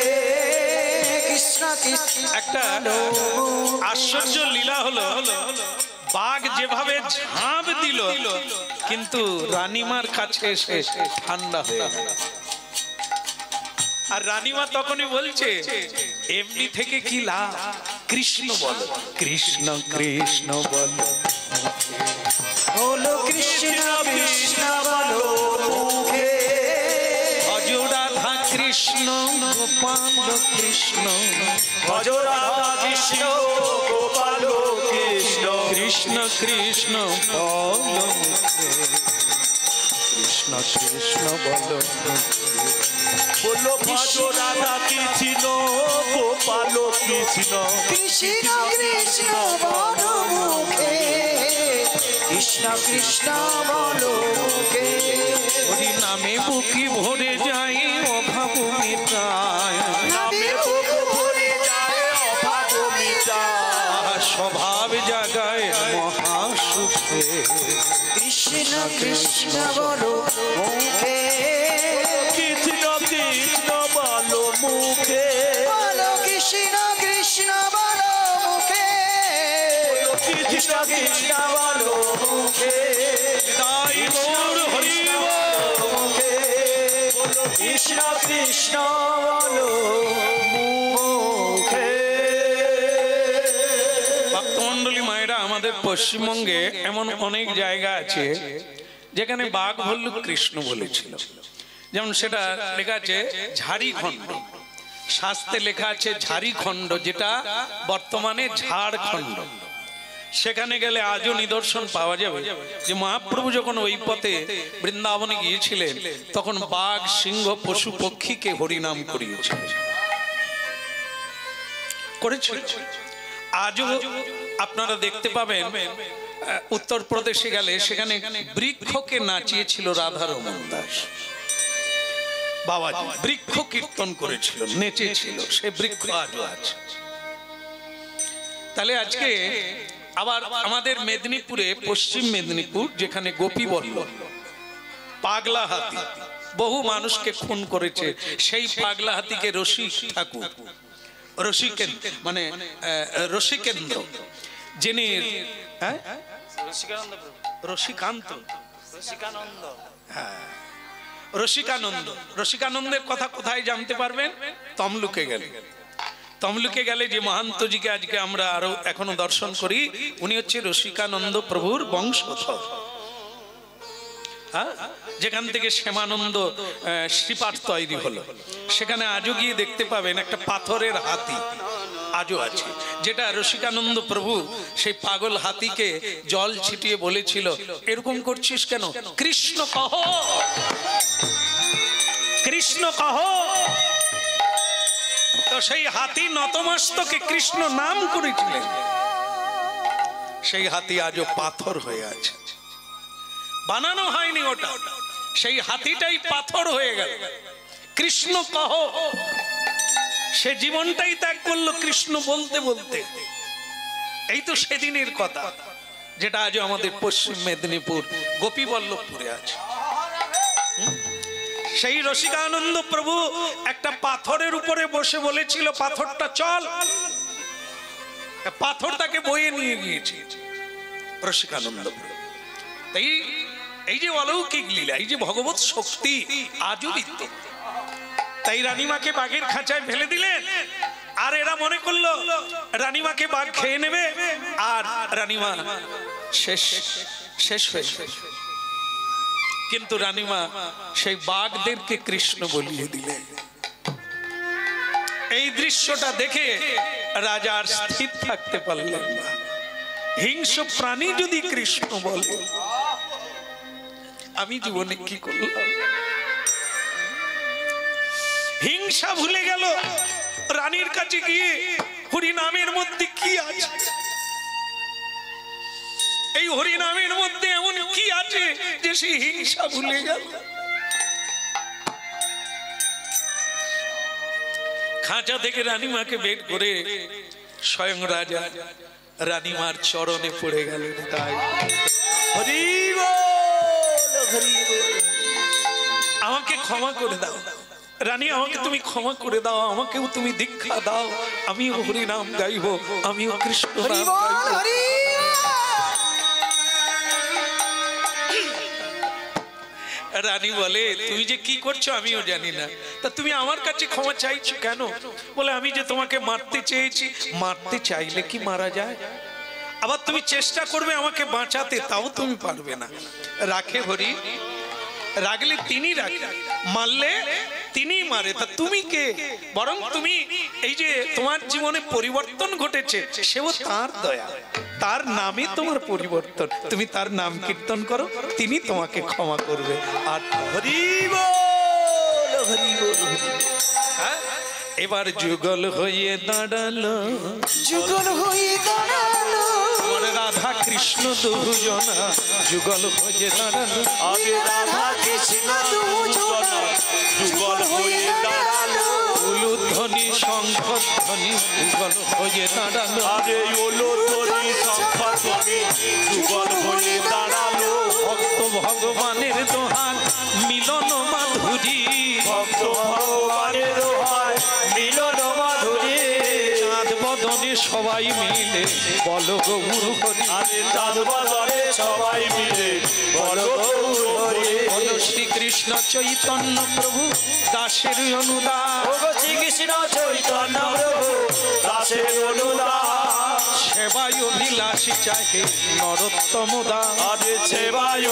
কৃষ্ণ কৃষ্ণ। একটা আশ্চর্য লীলা হলো, বাঘ যেভাবে ঝাঁপ দিল, কিন্তু রানীমার কাছে এসে ঠান্ডা হয়ে গেল। আর রানীমা তখনই বলছে এমনি থেকে কি লাভ, কৃষ্ণ বলো, কৃষ্ণ কৃষ্ণ বলো, বলো কৃষ্ণ কৃষ্ণ বলো মুখে, ভজ রাধা কৃষ্ণ গোপাল কৃষ্ণ, ভজ রাধা কৃষ্ণ গোপাল কৃষ্ণ, কৃষ্ণ কৃষ্ণ বলো মুখে, কৃষ্ণ কৃষ্ণ বলো, বলো ভজ রাধা কৃষ্ণ গোপাল কৃষ্ণ, কৃষ্ণ কৃষ্ণ বলো মুখে, কৃষ্ণ কৃষ্ণ বলো মুখে, হরি নামে বুকি ভরে যায় অভাব মিটায়, নামে বুক ভরে যায় অভাব মিটায়, স্বভাব জাগায় মহাসুখে, কৃষ্ণ কৃষ্ণ বলো মুখে, কৃষ্ণ কৃষ্ণ বলো মুখে, বলো কৃষ্ণ কৃষ্ণ বলো মুখে, কৃষ্ণ কৃষ্ণ বলো মুখে, তাই গৌর হরি মুখে, কৃষ্ণ কৃষ্ণ বলো মুখে। ভক্তমন্ডলী মায়েরা, আমাদের পশ্চিমবঙ্গে এমন অনেক জায়গা আছে যেখানে বাঘ ভাল্লুক কৃষ্ণ বলেছিল। যেমন সেটা লেখা আছে ঝাড়িখণ্ড, শাস্ত্রে লেখা আছে ঝাড়িখণ্ড, যেটা বর্তমানে ঝাড়খণ্ড। সেখানে গেলে আজও নিদর্শন পাওয়া যাবে যে মহাপ্রভু যখন ওই পথে বৃন্দাবনে গিয়েছিলেন তখন বাঘ সিংহ পশু পক্ষীকে হরিনাম করিয়েছিলেন, করেছিল। আজও আপনারা দেখতে পাবেন উত্তরপ্রদেশে গেলে সেখানে বৃক্ষকে নাচিয়েছিল রাধারমণ দাস। বাবাজি বৃক্ষ কীর্তন করেছিল, নেচেছিল, সে বৃক্ষ আজও আছে। তাহলে আজকে আবার আমাদের মেদিনীপুরে, পশ্চিম মেদিনীপুর, যেখানে গোপীবল্লভ পাগলা হাতি বহু মানুষকে খুন করেছে, সেই পাগলা হাতিকে রসিক ঠাকুর, রসিকেন্দ্র, যিনি রসিকানন্দের কথা কোথায় জানতে পারবেন? তমলুকে গেলে। তমলুকে গেলে যে মহান্তজিকে আজকে আমরা আরো এখনো দর্শন করি, উনি হচ্ছে রসিকানন্দ প্রভুর বংশধর। যেখান থেকে শ্যামানন্দ শ্রীপাঠ তৈরি হলো, সেখানে আজও গিয়ে দেখতে পাবেন একটা পাথরের হাতি আজও আছে, যেটা রসিকানন্দ প্রভু সেই পাগল হাতিকে জল ছিটিয়ে বলেছিল, এরকম করছিস কেন, কৃষ্ণ কহ, কৃষ্ণ কহ। তো সেই হাতি নতমস্তকে কৃষ্ণ নাম করেছিলেন। সেই হাতি আজও পাথর হয়ে আছে, বানানো হয়নি ওটা, সেই হাতিটাই পাথর হয়ে গেল। কৃষ্ণ কহ, সে জীবনটাই ত্যাগ করলো কৃষ্ণ বলতে বলতে। এই তো সেদিনের কথা, যেটা আজও আমাদের পশ্চিম মেদিনীপুর গোপীবল্লভপুরে আছে। সেই রসিকানন্দ প্রভু একটা পাথরের উপরে বসে বলেছিল, পাথরটা চল, পাথর তাকে বয়ে নিয়ে গিয়েছে রসিকানন্দ প্রভু। তাই এই যে অলৌকিক লীলা, এই যে ভগবত শক্তি আজও বিদ্যমান। তাই রানীমাকে বাঘের খাঁচায় ফেলে দিলেন, আর এরা মনে করলো রানীমাকে বাঘ খেয়ে নেবে, আর রানীমা শেষ শেষ হয়ে। কিন্তু রানীমা সেই বাঘদেরকে কৃষ্ণ বলিয়ে দিলেন। এই দৃশ্যটা দেখে রাজা আর স্থির থাকতে পারলেন না। হিংস্র প্রাণী যদি কৃষ্ণ বলে, আমি জীবনে কি করলাম? হিংসা ভুলে গেল, রানীর কাছে গিয়ে হরি নামের মধ্যে কি আছে, এই হরি নামের মধ্যে এমন কি আছে যে সে হিংসা ভুলে গেল? খাঁচা থেকে রানীমাকে বের করে স্বয়ং রাজা রানীমার চরণে পড়ে গেলেন। তাই হরি বল, হরি বল, আমাকে ক্ষমা করে দাও রানী, আমাকে তুমি ক্ষমা করে দাও, আমাকেও তুমি দীক্ষা দাও, আমিও হরি নাম গাইব, আমিও কৃষ্ণ নাম গাইব। রানী বলে তুমি যে কি করছো আমিও জানি না, তা তুমি আমার কাছে ক্ষমা চাইছো কেন? বলে আমি যে তোমাকে মারতে চেয়েছি, মারতে চাইলে কি মারা যায়? আবার তুমি চেষ্টা করবে আমাকে বাঁচাতে, তাও তুমি পারবে না। রাখে হরি, রাগলে তিনি রাখে, মারলে তিনি মারে, তা তুমি কে? বরং তুমি এই যে তোমার জীবনে পরিবর্তন ঘটেছে সেও তার দয়া, তার নামে তোমার পরিবর্তন। তুমি তার নাম কীর্তন করো, তিনি তোমাকে ক্ষমা করবে। আর হরি বল, হরি বল, হরি বল। হ্যাঁ, এবার যুগল হয়ে দাঁড়ালো, যুগল হয়ে দাঁড়ালো, আমার রাধা কৃষ্ণ দুজনা যুগল হয়ে দাঁড়ালো। আগে রাধা কৃষ্ণ দুজনা যুগল হয়ে দাঁড়ালো, উলুধ্বনি শঙ্খধ্বনি যুগল হয়ে দাঁড়ালো। আগে উলুধ্বনি শঙ্খধ্বনি যুগল হয়ে দাঁড়ালো। ভক্ত ভগবানের দোহান মিলন মাধুরী, ভক্ত ভগবানের দোহাই মিলন মাধুরী। চাঁদ বদনে সবাই মিলে বল গৌর হরি, আরে চাঁদ বদনে সবাই মিলে বল গৌর হরি। বল শ্রীকৃষ্ণ চৈতন্য প্রভু দাসের অনুদান, শ্রীকৃষ্ণ চৈতন্য প্রভু দাসের অনুদান। সেবায় অভিলাষী চাহে নরোত্তম দাস, আরে সেবায়